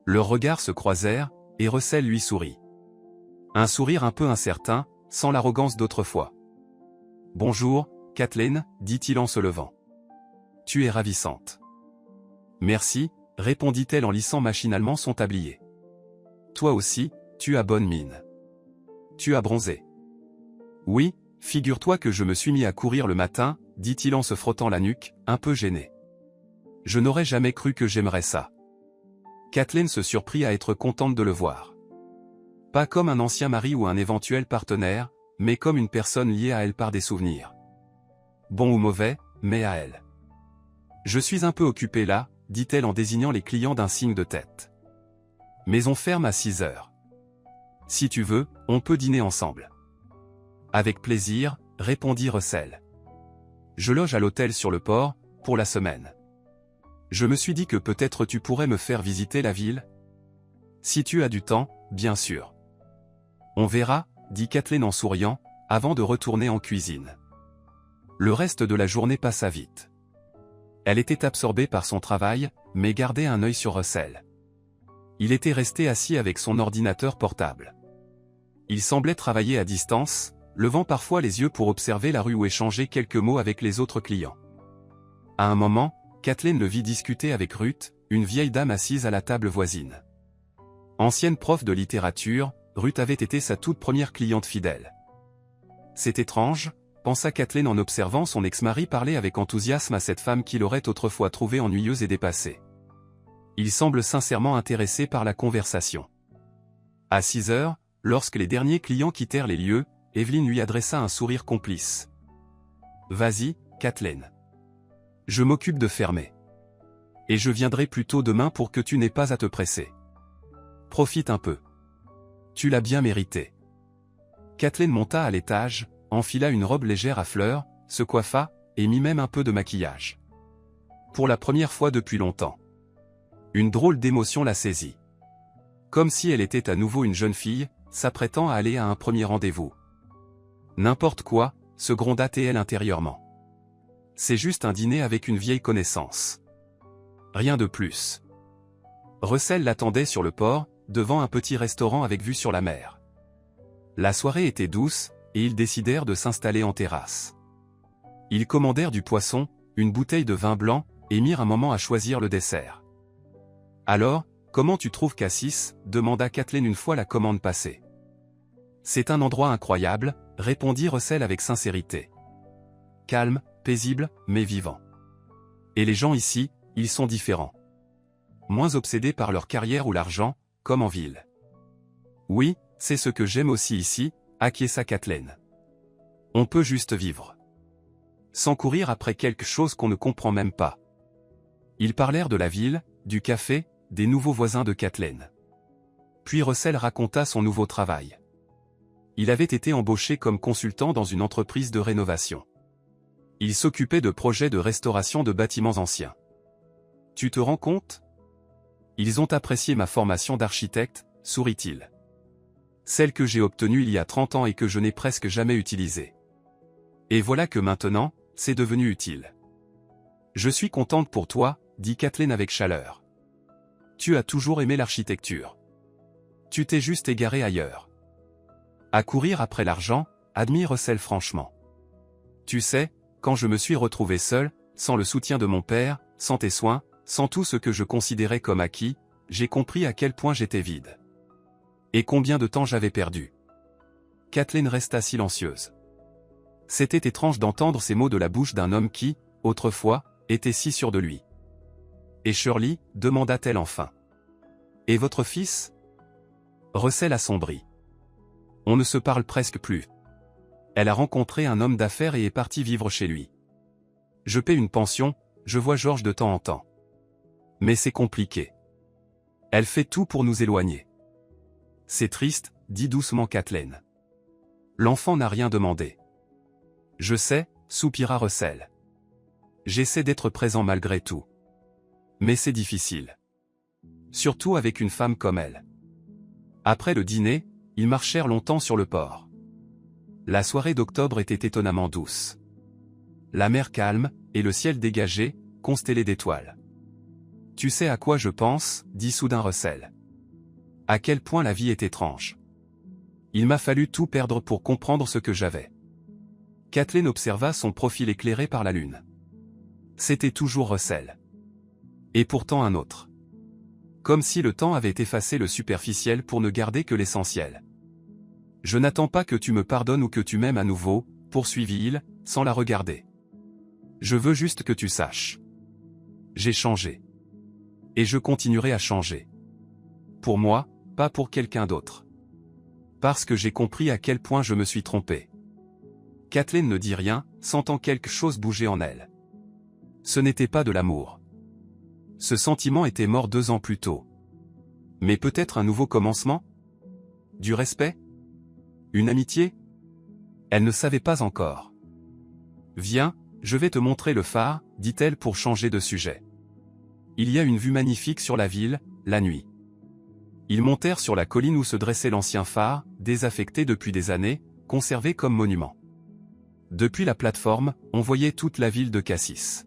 Leurs regards se croisèrent, et Russell lui sourit. Un sourire un peu incertain, sans l'arrogance d'autrefois. « Bonjour, Kathleen, dit-il en se levant. « Tu es ravissante. »« Merci, » répondit-elle en lissant machinalement son tablier. « Toi aussi, tu as bonne mine. Tu as bronzé. »« Oui, figure-toi que je me suis mis à courir le matin, » dit-il en se frottant la nuque, un peu gêné. « Je n'aurais jamais cru que j'aimerais ça. » Kathleen se surprit à être contente de le voir. Pas comme un ancien mari ou un éventuel partenaire, mais comme une personne liée à elle par des souvenirs. Bon ou mauvais, mais à elle. « Je suis un peu occupée là, » dit-elle en désignant les clients d'un signe de tête. « Mais on ferme à 6 heures. Si tu veux, on peut dîner ensemble. »« Avec plaisir, » répondit Russell. « Je loge à l'hôtel sur le port, pour la semaine. Je me suis dit que peut-être tu pourrais me faire visiter la ville. Si tu as du temps, bien sûr. »« On verra, » dit Kathleen en souriant, avant de retourner en cuisine. Le reste de la journée passa vite. Elle était absorbée par son travail, mais gardait un œil sur Russell. Il était resté assis avec son ordinateur portable. Il semblait travailler à distance, levant parfois les yeux pour observer la rue ou échanger quelques mots avec les autres clients. À un moment, Kathleen le vit discuter avec Ruth, une vieille dame assise à la table voisine. Ancienne prof de littérature, Ruth avait été sa toute première cliente fidèle. C'est étrange, pensa Kathleen en observant son ex-mari parler avec enthousiasme à cette femme qu'il aurait autrefois trouvée ennuyeuse et dépassée. Il semble sincèrement intéressé par la conversation. À 6 heures, lorsque les derniers clients quittèrent les lieux, Evelyn lui adressa un sourire complice. « Vas-y, Kathleen. Je m'occupe de fermer. Et je viendrai plus tôt demain pour que tu n'aies pas à te presser. Profite un peu. Tu l'as bien mérité. » Kathleen monta à l'étage, enfila une robe légère à fleurs, se coiffa, et mit même un peu de maquillage. Pour la première fois depuis longtemps. Une drôle d'émotion la saisit. Comme si elle était à nouveau une jeune fille, s'apprêtant à aller à un premier rendez-vous. N'importe quoi, se gronda TL intérieurement. C'est juste un dîner avec une vieille connaissance. Rien de plus. Russell l'attendait sur le port, devant un petit restaurant avec vue sur la mer. La soirée était douce, et ils décidèrent de s'installer en terrasse. Ils commandèrent du poisson, une bouteille de vin blanc, et mirent un moment à choisir le dessert. « Alors, comment tu trouves Cassis ?» demanda Kathleen une fois la commande passée. « C'est un endroit incroyable », répondit Russell avec sincérité. « Calme, paisible, mais vivant. Et les gens ici, ils sont différents. Moins obsédés par leur carrière ou l'argent, comme en ville. »« Oui, c'est ce que j'aime aussi ici », acquiesça Kathleen. « On peut juste vivre. Sans courir après quelque chose qu'on ne comprend même pas. » Ils parlèrent de la ville, du café, des nouveaux voisins de Kathleen. Puis Russell raconta son nouveau travail. Il avait été embauché comme consultant dans une entreprise de rénovation. Il s'occupait de projets de restauration de bâtiments anciens. « Tu te rends compte ? Ils ont apprécié ma formation d'architecte, sourit-il. Celle que j'ai obtenue il y a 30 ans et que je n'ai presque jamais utilisée. Et voilà que maintenant, c'est devenu utile. Je suis contente pour toi, dit Kathleen avec chaleur. Tu as toujours aimé l'architecture. Tu t'es juste égaré ailleurs. À courir après l'argent, admire Russell franchement. Tu sais, quand je me suis retrouvé seul, sans le soutien de mon père, sans tes soins, sans tout ce que je considérais comme acquis, j'ai compris à quel point j'étais vide. Et combien de temps j'avais perdu. Kathleen resta silencieuse. C'était étrange d'entendre ces mots de la bouche d'un homme qui, autrefois, était si sûr de lui. Et Shirley, demanda-t-elle enfin. Et votre fils ? Russell assombrit. On ne se parle presque plus. Elle a rencontré un homme d'affaires et est partie vivre chez lui. Je paie une pension, je vois George de temps en temps. Mais c'est compliqué. Elle fait tout pour nous éloigner. C'est triste, dit doucement Kathleen. L'enfant n'a rien demandé. Je sais, soupira Russell. J'essaie d'être présent malgré tout. Mais c'est difficile. Surtout avec une femme comme elle. Après le dîner, ils marchèrent longtemps sur le port. La soirée d'octobre était étonnamment douce. La mer calme, et le ciel dégagé, constellé d'étoiles. Tu sais à quoi je pense, dit soudain Russell. À quel point la vie est étrange. Il m'a fallu tout perdre pour comprendre ce que j'avais. Kathleen observa son profil éclairé par la lune. C'était toujours Russell. Et pourtant un autre. Comme si le temps avait effacé le superficiel pour ne garder que l'essentiel. Je n'attends pas que tu me pardonnes ou que tu m'aimes à nouveau, poursuivit-il, sans la regarder. Je veux juste que tu saches. J'ai changé. Et je continuerai à changer. Pour moi, pas pour quelqu'un d'autre. Parce que j'ai compris à quel point je me suis trompé. Kathleen ne dit rien, sentant quelque chose bouger en elle. Ce n'était pas de l'amour. Ce sentiment était mort 2 ans plus tôt. Mais peut-être un nouveau commencement ? Du respect ? Une amitié ? Elle ne savait pas encore. Viens, je vais te montrer le phare, dit-elle pour changer de sujet. Il y a une vue magnifique sur la ville, la nuit. Ils montèrent sur la colline où se dressait l'ancien phare, désaffecté depuis des années, conservé comme monument. Depuis la plateforme, on voyait toute la ville de Cassis.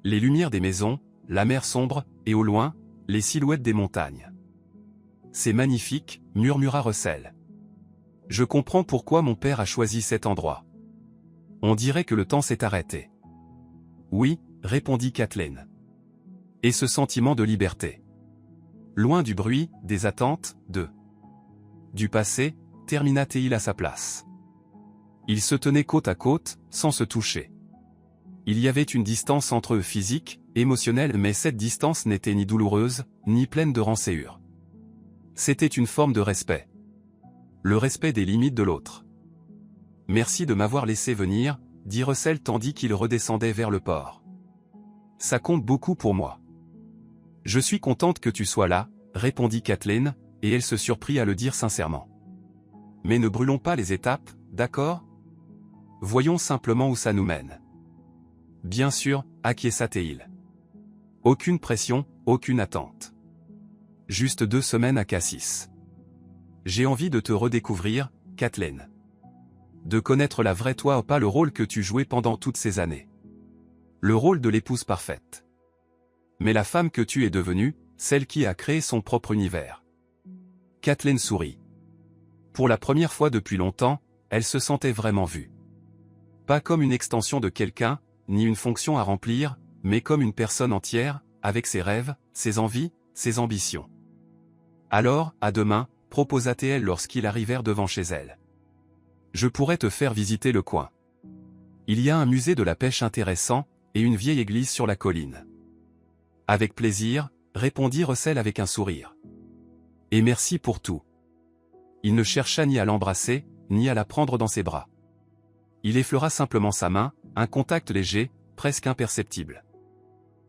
Les lumières des maisons, la mer sombre, et au loin, les silhouettes des montagnes. C'est magnifique, murmura Russell. Je comprends pourquoi mon père a choisi cet endroit. On dirait que le temps s'est arrêté. Oui, répondit Kathleen. Et ce sentiment de liberté. Loin du bruit, des attentes, du passé, termina-t-il à sa place. Ils se tenaient côte à côte, sans se toucher. Il y avait une distance entre eux physique, émotionnelle, mais cette distance n'était ni douloureuse, ni pleine de rancœur. C'était une forme de respect. Le respect des limites de l'autre. Merci de m'avoir laissé venir, dit Russell tandis qu'il redescendait vers le port. Ça compte beaucoup pour moi. Je suis contente que tu sois là, répondit Kathleen, et elle se surprit à le dire sincèrement. Mais ne brûlons pas les étapes, d'accord ? Voyons simplement où ça nous mène. Bien sûr, acquiesça-t-il. Aucune pression, aucune attente. Juste 2 semaines à Cassis. j'ai envie de te redécouvrir, Kathleen. De connaître la vraie toi, pas le rôle que tu jouais pendant toutes ces années. Le rôle de l'épouse parfaite. Mais la femme que tu es devenue, celle qui a créé son propre univers. Kathleen sourit. Pour la première fois depuis longtemps, elle se sentait vraiment vue. Pas comme une extension de quelqu'un, ni une fonction à remplir, mais comme une personne entière, avec ses rêves, ses envies, ses ambitions. Alors, à demain, proposa-t-elle lorsqu'ils arrivèrent devant chez elle. Je pourrais te faire visiter le coin. Il y a un musée de la pêche intéressant, et une vieille église sur la colline. Avec plaisir, répondit Russell avec un sourire. Et merci pour tout. Il ne chercha ni à l'embrasser, ni à la prendre dans ses bras. Il effleura simplement sa main, un contact léger, presque imperceptible.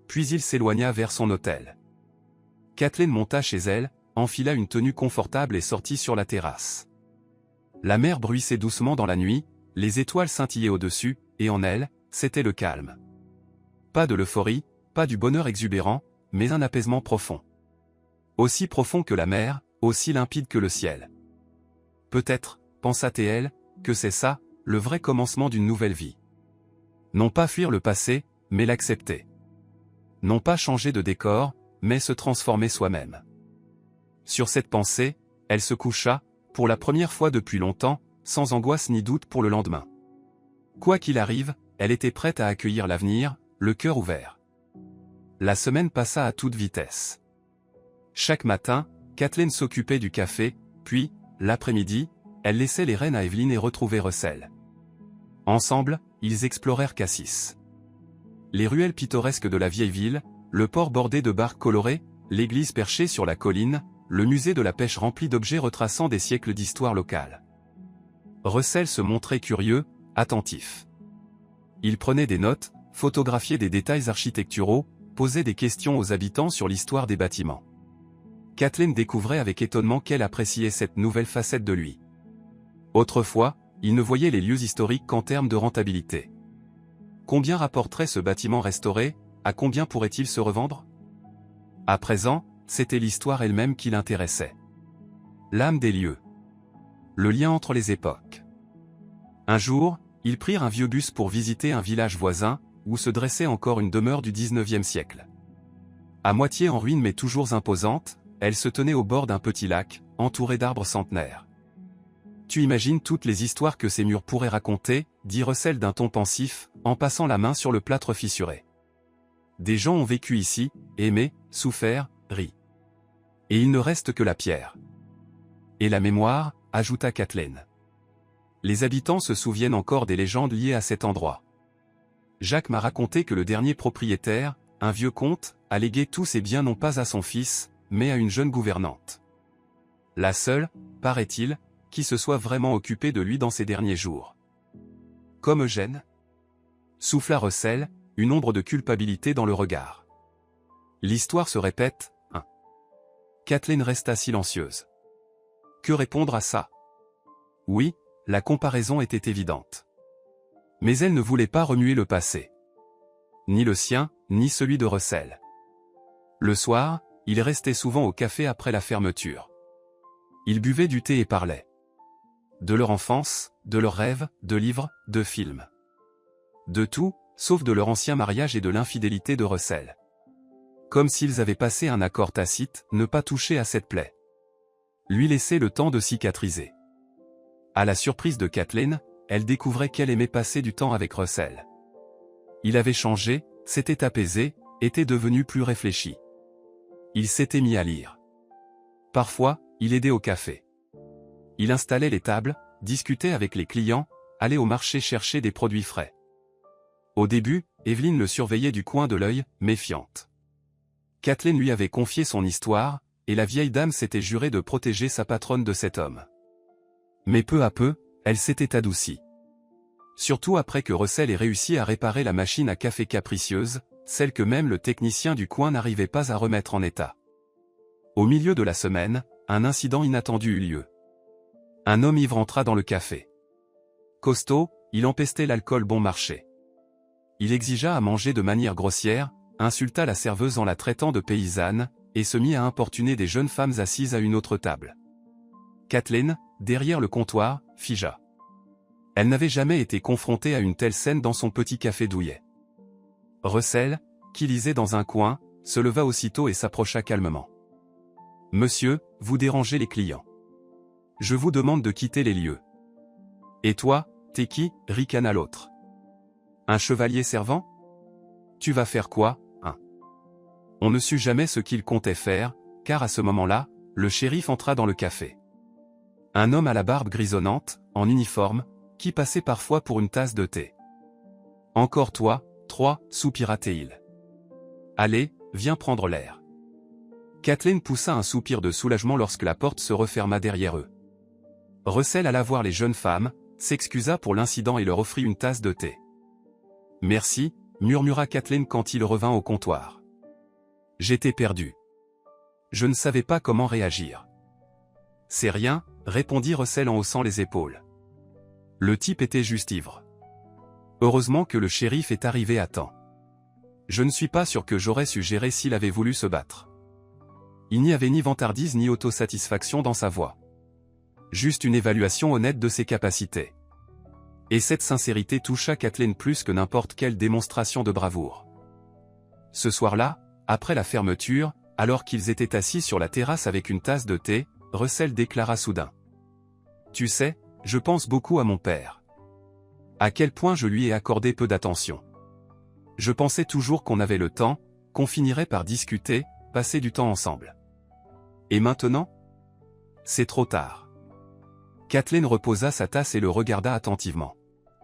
Puis il s'éloigna vers son hôtel. Kathleen monta chez elle, enfila une tenue confortable et sortit sur la terrasse. La mer bruissait doucement dans la nuit, les étoiles scintillaient au-dessus, et en elle, c'était le calme. Pas de l'euphorie, pas du bonheur exubérant, mais un apaisement profond. Aussi profond que la mer, aussi limpide que le ciel. Peut-être, pensa-t-elle, que c'est ça, le vrai commencement d'une nouvelle vie. Non pas fuir le passé, mais l'accepter. Non pas changer de décor, mais se transformer soi-même. Sur cette pensée, elle se coucha, pour la première fois depuis longtemps, sans angoisse ni doute pour le lendemain. Quoi qu'il arrive, elle était prête à accueillir l'avenir, le cœur ouvert. La semaine passa à toute vitesse. Chaque matin, Kathleen s'occupait du café, puis, l'après-midi, elle laissait les rênes à Evelyn et retrouvait Russell. Ensemble, ils explorèrent Cassis. Les ruelles pittoresques de la vieille ville, le port bordé de barques colorées, l'église perchée sur la colline, le musée de la pêche rempli d'objets retraçant des siècles d'histoire locale. Russell se montrait curieux, attentif. Il prenait des notes, photographiait des détails architecturaux, posait des questions aux habitants sur l'histoire des bâtiments. Kathleen découvrait avec étonnement qu'elle appréciait cette nouvelle facette de lui. Autrefois, il ne voyait les lieux historiques qu'en termes de rentabilité. Combien rapporterait ce bâtiment restauré, à combien pourrait-il se revendre? À présent, c'était l'histoire elle-même qui l'intéressait. L'âme des lieux. Le lien entre les époques. Un jour, ils prirent un vieux bus pour visiter un village voisin, où se dressait encore une demeure du XIXe siècle. À moitié en ruine mais toujours imposante, elle se tenait au bord d'un petit lac, entouré d'arbres centenaires. Tu imagines toutes les histoires que ces murs pourraient raconter, dit Russell d'un ton pensif, en passant la main sur le plâtre fissuré. Des gens ont vécu ici, aimé, souffert, ri. Et il ne reste que la pierre. Et la mémoire, ajouta Kathleen. Les habitants se souviennent encore des légendes liées à cet endroit. Jacques m'a raconté que le dernier propriétaire, un vieux comte, a légué tous ses biens non pas à son fils, mais à une jeune gouvernante. La seule, paraît-il, qui se soit vraiment occupée de lui dans ses derniers jours. Comme Eugène? Souffla Russell, une ombre de culpabilité dans le regard. L'histoire se répète, hein. Kathleen resta silencieuse. Que répondre à ça? Oui, la comparaison était évidente. Mais elle ne voulait pas remuer le passé. Ni le sien, ni celui de Russell. Le soir, il restait souvent au café après la fermeture. Ils buvaient du thé et parlaient. De leur enfance, de leurs rêves, de livres, de films. De tout, sauf de leur ancien mariage et de l'infidélité de Russell. Comme s'ils avaient passé un accord tacite, ne pas toucher à cette plaie. Lui laisser le temps de cicatriser. À la surprise de Kathleen, elle découvrait qu'elle aimait passer du temps avec Russell. Il avait changé, s'était apaisé, était devenu plus réfléchi. Il s'était mis à lire. Parfois, il aidait au café. Il installait les tables, discutait avec les clients, allait au marché chercher des produits frais. Au début, Evelyn le surveillait du coin de l'œil, méfiante. Kathleen lui avait confié son histoire, et la vieille dame s'était jurée de protéger sa patronne de cet homme. Mais peu à peu, elle s'était adoucie. Surtout après que Russell ait réussi à réparer la machine à café capricieuse, celle que même le technicien du coin n'arrivait pas à remettre en état. Au milieu de la semaine, un incident inattendu eut lieu. Un homme ivre entra dans le café. Costaud, il empestait l'alcool bon marché. Il exigea à manger de manière grossière, insulta la serveuse en la traitant de paysanne, et se mit à importuner des jeunes femmes assises à une autre table. Kathleen, derrière le comptoir, figea. Elle n'avait jamais été confrontée à une telle scène dans son petit café douillet. Russell, qui lisait dans un coin, se leva aussitôt et s'approcha calmement. « Monsieur, vous dérangez les clients. Je vous demande de quitter les lieux. »« Et toi, t'es qui » ricana l'autre. « Un chevalier servant ? Tu vas faire quoi, hein ?» On ne sut jamais ce qu'il comptait faire, car à ce moment-là, le shérif entra dans le café. Un homme à la barbe grisonnante, en uniforme, qui passait parfois pour une tasse de thé. « Encore toi, 3, soupira-t-il. Allez, viens prendre l'air. » Kathleen poussa un soupir de soulagement lorsque la porte se referma derrière eux. Russell alla voir les jeunes femmes, s'excusa pour l'incident et leur offrit une tasse de thé. « Merci, » murmura Kathleen quand il revint au comptoir. « J'étais perdu. Je ne savais pas comment réagir. »« C'est rien, » répondit Russell en haussant les épaules. Le type était juste ivre. Heureusement que le shérif est arrivé à temps. Je ne suis pas sûr que j'aurais su gérer s'il avait voulu se battre. Il n'y avait ni vantardise ni autosatisfaction dans sa voix. Juste une évaluation honnête de ses capacités. Et cette sincérité toucha Kathleen plus que n'importe quelle démonstration de bravoure. Ce soir-là, après la fermeture, alors qu'ils étaient assis sur la terrasse avec une tasse de thé, Russell déclara soudain. « Tu sais, je pense beaucoup à mon père. À quel point je lui ai accordé peu d'attention. Je pensais toujours qu'on avait le temps, qu'on finirait par discuter, passer du temps ensemble. Et maintenant ? C'est trop tard. » Kathleen reposa sa tasse et le regarda attentivement.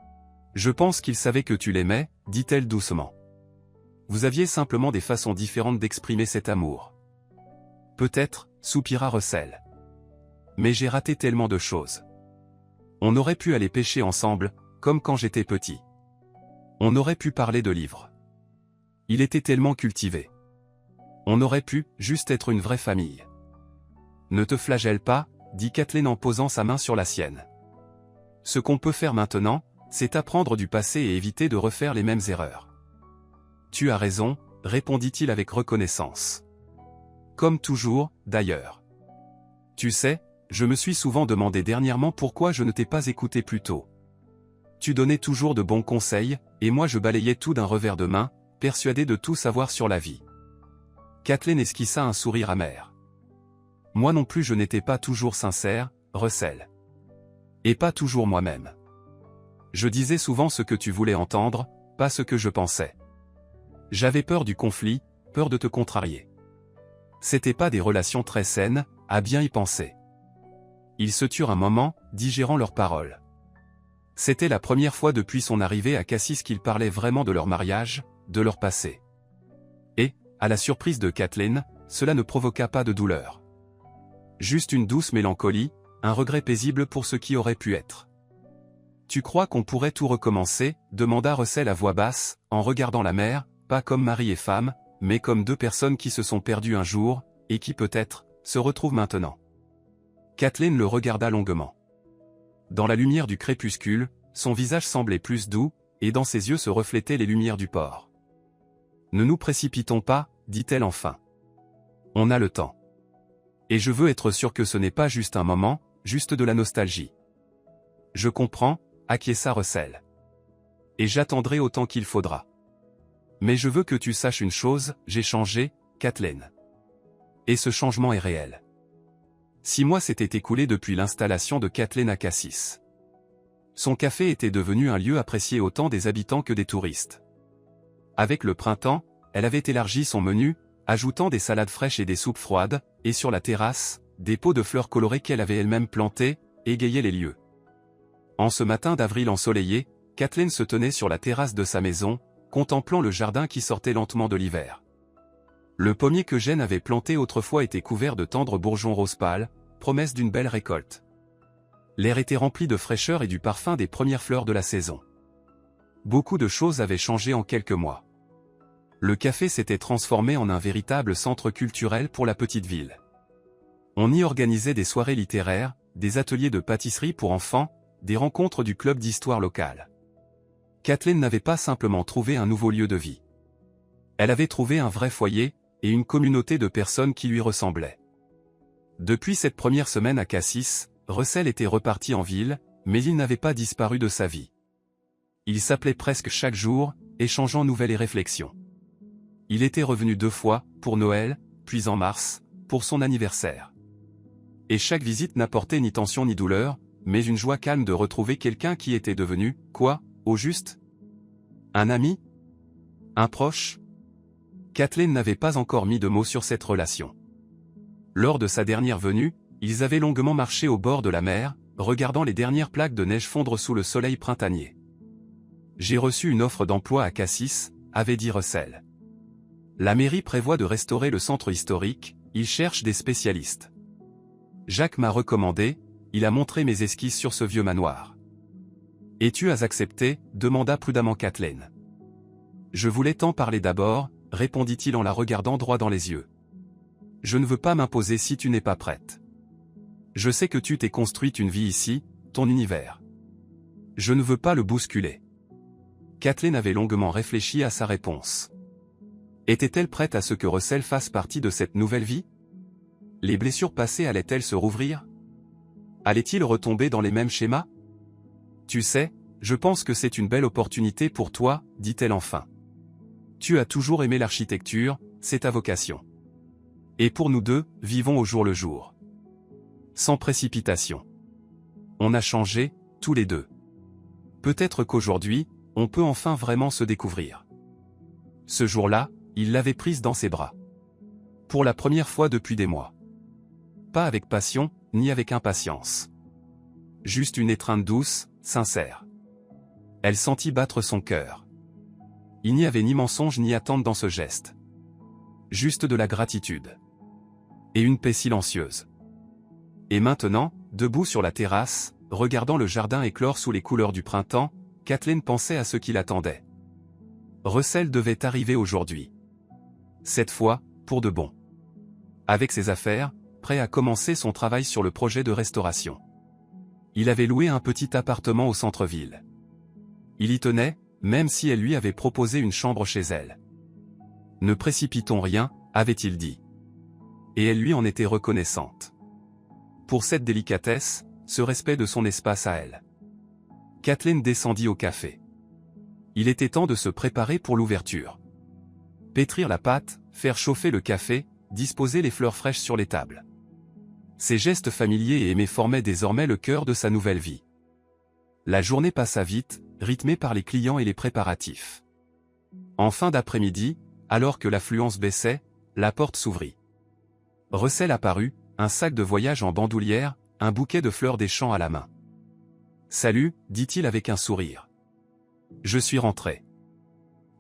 « Je pense qu'il savait que tu l'aimais, » dit-elle doucement. « Vous aviez simplement des façons différentes d'exprimer cet amour. »« Peut-être, » soupira Russell. « Mais j'ai raté tellement de choses. On aurait pu aller pêcher ensemble, comme quand j'étais petit. On aurait pu parler de livres. Il était tellement cultivé. On aurait pu, juste être une vraie famille. »« Ne te flagelle pas, » dit Kathleen en posant sa main sur la sienne. « Ce qu'on peut faire maintenant, c'est apprendre du passé et éviter de refaire les mêmes erreurs. »« Tu as raison, » répondit-il avec reconnaissance. « Comme toujours, d'ailleurs. Tu sais, je me suis souvent demandé dernièrement pourquoi je ne t'ai pas écouté plus tôt. Tu donnais toujours de bons conseils, et moi je balayais tout d'un revers de main, persuadé de tout savoir sur la vie. » Kathleen esquissa un sourire amer. « Moi non plus je n'étais pas toujours sincère, Russell. Et pas toujours moi-même. Je disais souvent ce que tu voulais entendre, pas ce que je pensais. J'avais peur du conflit, peur de te contrarier. C'était pas des relations très saines, à bien y penser. » Ils se turent un moment, digérant leurs paroles. C'était la première fois depuis son arrivée à Cassis qu'ils parlaient vraiment de leur mariage, de leur passé. Et, à la surprise de Kathleen, cela ne provoqua pas de douleur. Juste une douce mélancolie, un regret paisible pour ce qui aurait pu être. « Tu crois qu'on pourrait tout recommencer » demanda Russell à voix basse, en regardant la mer, pas comme mari et femme, mais comme deux personnes qui se sont perdues un jour, et qui peut-être, se retrouvent maintenant. Kathleen le regarda longuement. Dans la lumière du crépuscule, son visage semblait plus doux, et dans ses yeux se reflétaient les lumières du port. « Ne nous précipitons pas, » dit-elle enfin. « On a le temps. Et je veux être sûr que ce n'est pas juste un moment, juste de la nostalgie. »« Je comprends, » acquiesça Russell. « Et j'attendrai autant qu'il faudra. Mais je veux que tu saches une chose, j'ai changé, Kathleen. Et ce changement est réel. » 6 mois s'étaient écoulés depuis l'installation de Kathleen à Cassis. Son café était devenu un lieu apprécié autant des habitants que des touristes. Avec le printemps, elle avait élargi son menu, ajoutant des salades fraîches et des soupes froides, et sur la terrasse, des pots de fleurs colorées qu'elle avait elle-même plantées, égayaient les lieux. En ce matin d'avril ensoleillé, Kathleen se tenait sur la terrasse de sa maison, contemplant le jardin qui sortait lentement de l'hiver. Le pommier que Jen avait planté autrefois était couvert de tendres bourgeons rose pâle, promesse d'une belle récolte. L'air était rempli de fraîcheur et du parfum des premières fleurs de la saison. Beaucoup de choses avaient changé en quelques mois. Le café s'était transformé en un véritable centre culturel pour la petite ville. On y organisait des soirées littéraires, des ateliers de pâtisserie pour enfants, des rencontres du club d'histoire locale. Kathleen n'avait pas simplement trouvé un nouveau lieu de vie. Elle avait trouvé un vrai foyer, et une communauté de personnes qui lui ressemblaient. Depuis cette première semaine à Cassis, Russell était reparti en ville, mais il n'avait pas disparu de sa vie. Il s'appelait presque chaque jour, échangeant nouvelles et réflexions. Il était revenu 2 fois, pour Noël, puis en mars, pour son anniversaire. Et chaque visite n'apportait ni tension ni douleur, mais une joie calme de retrouver quelqu'un qui était devenu, quoi, au juste? Un ami? Un proche? Kathleen n'avait pas encore mis de mots sur cette relation. Lors de sa dernière venue, ils avaient longuement marché au bord de la mer, regardant les dernières plaques de neige fondre sous le soleil printanier. « J'ai reçu une offre d'emploi à Cassis », avait dit Russell. « La mairie prévoit de restaurer le centre historique, ils cherchent des spécialistes. Jacques m'a recommandé, il a montré mes esquisses sur ce vieux manoir. »« Et tu as accepté ?» demanda prudemment Kathleen. « Je voulais t'en parler d'abord, » répondit-il en la regardant droit dans les yeux. « Je ne veux pas m'imposer si tu n'es pas prête. Je sais que tu t'es construite une vie ici, ton univers. Je ne veux pas le bousculer. » Kathleen avait longuement réfléchi à sa réponse. Était-elle prête à ce que Russell fasse partie de cette nouvelle vie? Les blessures passées allaient-elles se rouvrir? Allait-il retomber dans les mêmes schémas? « Tu sais, je pense que c'est une belle opportunité pour toi, dit-elle enfin. Tu as toujours aimé l'architecture, c'est ta vocation. Et pour nous deux, vivons au jour le jour. Sans précipitation. On a changé, tous les deux. Peut-être qu'aujourd'hui, on peut enfin vraiment se découvrir. » Ce jour-là, il l'avait prise dans ses bras. Pour la première fois depuis des mois. Pas avec passion, ni avec impatience. Juste une étreinte douce, sincère. Elle sentit battre son cœur. Il n'y avait ni mensonge ni attente dans ce geste. Juste de la gratitude. Et une paix silencieuse. Et maintenant, debout sur la terrasse, regardant le jardin éclore sous les couleurs du printemps, Kathleen pensait à ce qui l'attendait. Russell devait arriver aujourd'hui. Cette fois, pour de bon. Avec ses affaires, prêt à commencer son travail sur le projet de restauration. Il avait loué un petit appartement au centre-ville. Il y tenait, même si elle lui avait proposé une chambre chez elle. Ne précipitons rien, avait-il dit. Et elle lui en était reconnaissante. Pour cette délicatesse, ce respect de son espace à elle. Kathleen descendit au café. Il était temps de se préparer pour l'ouverture. Pétrir la pâte, faire chauffer le café, disposer les fleurs fraîches sur les tables. Ces gestes familiers et aimés formaient désormais le cœur de sa nouvelle vie. La journée passa vite, rythmée par les clients et les préparatifs. En fin d'après-midi, alors que l'affluence baissait, la porte s'ouvrit. Russell apparut, un sac de voyage en bandoulière, un bouquet de fleurs des champs à la main. « Salut », dit-il avec un sourire. « Je suis rentré. »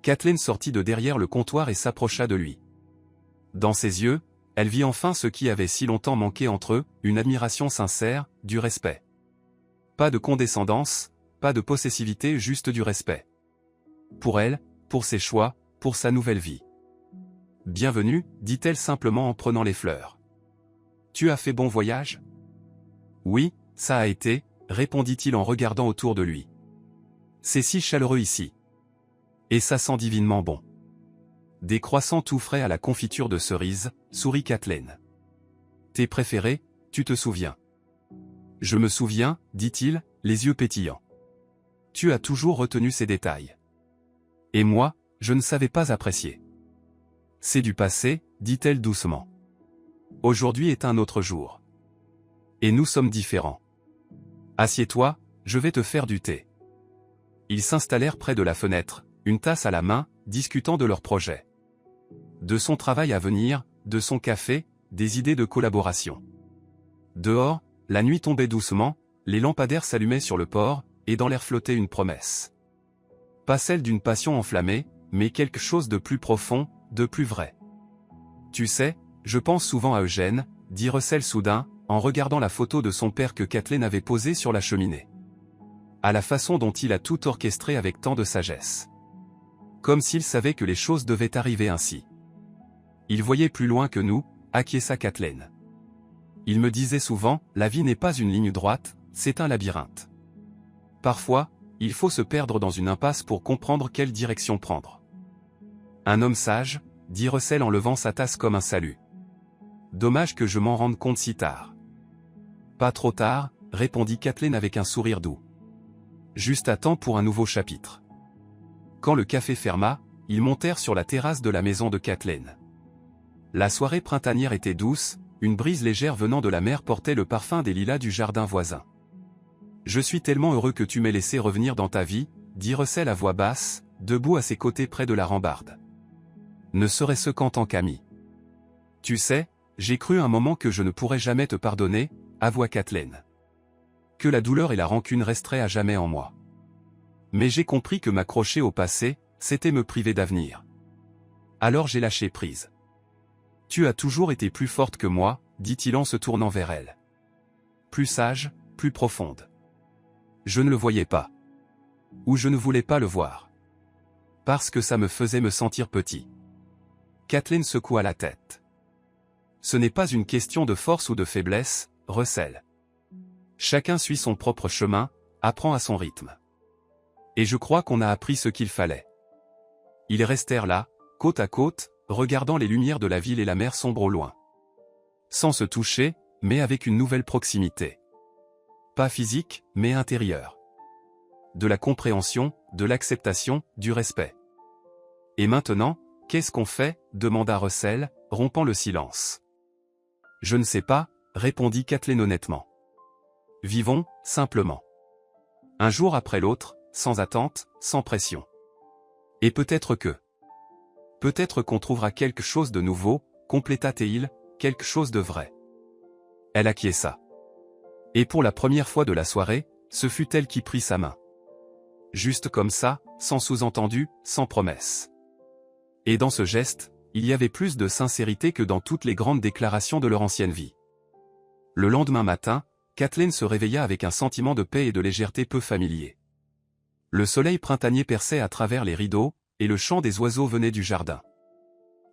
Kathleen sortit de derrière le comptoir et s'approcha de lui. Dans ses yeux, elle vit enfin ce qui avait si longtemps manqué entre eux, une admiration sincère, du respect. Pas de condescendance, pas de possessivité, juste du respect. Pour elle, pour ses choix, pour sa nouvelle vie. « Bienvenue », dit-elle simplement en prenant les fleurs. « Tu as fait bon voyage ? » « Oui, ça a été », répondit-il en regardant autour de lui. « C'est si chaleureux ici. Et ça sent divinement bon. » Des croissants tout frais à la confiture de cerises, sourit Kathleen. « Tes préférés, tu te souviens ? » « Je me souviens, » dit-il, les yeux pétillants. « Tu as toujours retenu ces détails. Et moi, je ne savais pas apprécier. »« C'est du passé, » dit-elle doucement. « Aujourd'hui est un autre jour. Et nous sommes différents. Assieds-toi, je vais te faire du thé. » Ils s'installèrent près de la fenêtre, une tasse à la main, discutant de leur projet. De son travail à venir, de son café, des idées de collaboration. Dehors, la nuit tombait doucement, les lampadaires s'allumaient sur le port, et dans l'air flottait une promesse. Pas celle d'une passion enflammée, mais quelque chose de plus profond, de plus vrai. « Tu sais, je pense souvent à Eugène, » dit Russell soudain, en regardant la photo de son père que Kathleen avait posée sur la cheminée. À la façon dont il a tout orchestré avec tant de sagesse. Comme s'il savait que les choses devaient arriver ainsi. Il voyait plus loin que nous, acquiesça Kathleen. Il me disait souvent, la vie n'est pas une ligne droite, c'est un labyrinthe. Parfois, il faut se perdre dans une impasse pour comprendre quelle direction prendre. Un homme sage, dit Russell en levant sa tasse comme un salut. Dommage que je m'en rende compte si tard. Pas trop tard, répondit Kathleen avec un sourire doux. Juste à temps pour un nouveau chapitre. Quand le café ferma, ils montèrent sur la terrasse de la maison de Kathleen. La soirée printanière était douce, une brise légère venant de la mer portait le parfum des lilas du jardin voisin. « Je suis tellement heureux que tu m'aies laissé revenir dans ta vie », dit Russell à voix basse, debout à ses côtés près de la rambarde. « Ne serait-ce qu'en tant qu'ami. »« Tu sais, j'ai cru un moment que je ne pourrais jamais te pardonner, » avoua Kathleen. « Que la douleur et la rancune resteraient à jamais en moi. Mais j'ai compris que m'accrocher au passé, c'était me priver d'avenir. Alors j'ai lâché prise. Tu as toujours été plus forte que moi, dit-il en se tournant vers elle. Plus sage, plus profonde. Je ne le voyais pas. Ou je ne voulais pas le voir. Parce que ça me faisait me sentir petit. Kathleen secoua la tête. Ce n'est pas une question de force ou de faiblesse, Russell. Chacun suit son propre chemin, apprend à son rythme. Et je crois qu'on a appris ce qu'il fallait. Ils restèrent là, côte à côte, regardant les lumières de la ville et la mer sombre au loin. Sans se toucher, mais avec une nouvelle proximité. Pas physique, mais intérieure. De la compréhension, de l'acceptation, du respect. Et maintenant, qu'est-ce qu'on fait ? Demanda Russell, rompant le silence. Je ne sais pas, répondit Kathleen honnêtement. Vivons, simplement. Un jour après l'autre, sans attente, sans pression. Et peut-être que... Peut-être qu'on trouvera quelque chose de nouveau, compléta-t-il, quelque chose de vrai. Elle acquiesça. Et pour la première fois de la soirée, ce fut elle qui prit sa main. Juste comme ça, sans sous-entendu, sans promesse. Et dans ce geste, il y avait plus de sincérité que dans toutes les grandes déclarations de leur ancienne vie. Le lendemain matin, Kathleen se réveilla avec un sentiment de paix et de légèreté peu familier. Le soleil printanier perçait à travers les rideaux, et le chant des oiseaux venait du jardin.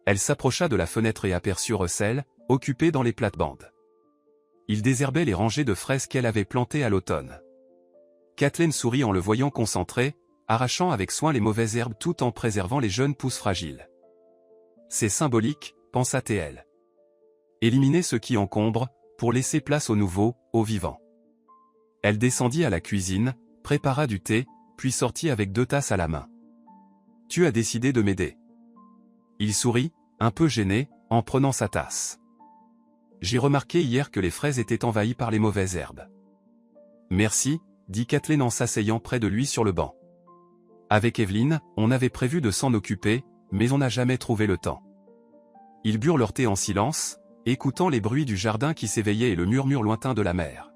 Elle s'approcha de la fenêtre et aperçut Russell, occupé dans les plates-bandes. Il désherbait les rangées de fraises qu'elle avait plantées à l'automne. Kathleen sourit en le voyant concentré, arrachant avec soin les mauvaises herbes tout en préservant les jeunes pousses fragiles. C'est symbolique, pensa-t-elle. Éliminer ce qui encombre, pour laisser place au nouveau, au vivant. Elle descendit à la cuisine, prépara du thé, puis sortit avec 2 tasses à la main. Tu as décidé de m'aider. Il sourit, un peu gêné, en prenant sa tasse. J'ai remarqué hier que les fraises étaient envahies par les mauvaises herbes. Merci, dit Kathleen en s'asseyant près de lui sur le banc. Avec Evelyn, on avait prévu de s'en occuper, mais on n'a jamais trouvé le temps. Ils burent leur thé en silence, écoutant les bruits du jardin qui s'éveillaient et le murmure lointain de la mer.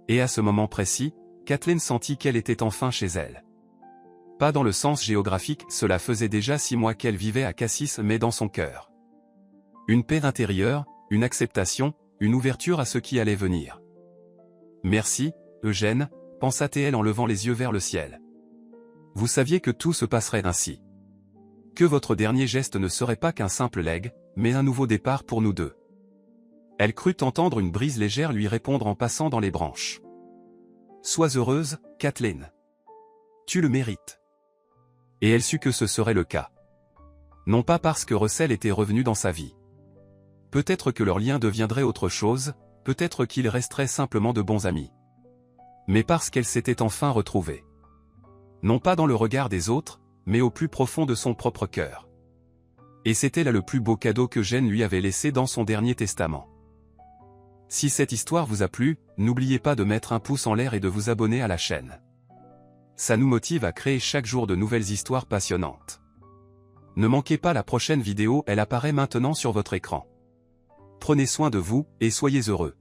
Et à ce moment précis, Kathleen sentit qu'elle était enfin chez elle. Pas dans le sens géographique, cela faisait déjà 6 mois qu'elle vivait à Cassis, mais dans son cœur. Une paix intérieure, une acceptation, une ouverture à ce qui allait venir. Merci, Eugène, pensa-t-elle en levant les yeux vers le ciel. Vous saviez que tout se passerait ainsi. Que votre dernier geste ne serait pas qu'un simple legs, mais un nouveau départ pour nous deux. Elle crut entendre une brise légère lui répondre en passant dans les branches. Sois heureuse, Kathleen. Tu le mérites. Et elle sut que ce serait le cas. Non pas parce que Russell était revenu dans sa vie. Peut-être que leur lien deviendrait autre chose, peut-être qu'ils resteraient simplement de bons amis. Mais parce qu'elle s'était enfin retrouvée. Non pas dans le regard des autres, mais au plus profond de son propre cœur. Et c'était là le plus beau cadeau que Jen lui avait laissé dans son dernier testament. Si cette histoire vous a plu, n'oubliez pas de mettre un pouce en l'air et de vous abonner à la chaîne. Ça nous motive à créer chaque jour de nouvelles histoires passionnantes. Ne manquez pas la prochaine vidéo, elle apparaît maintenant sur votre écran. Prenez soin de vous, et soyez heureux.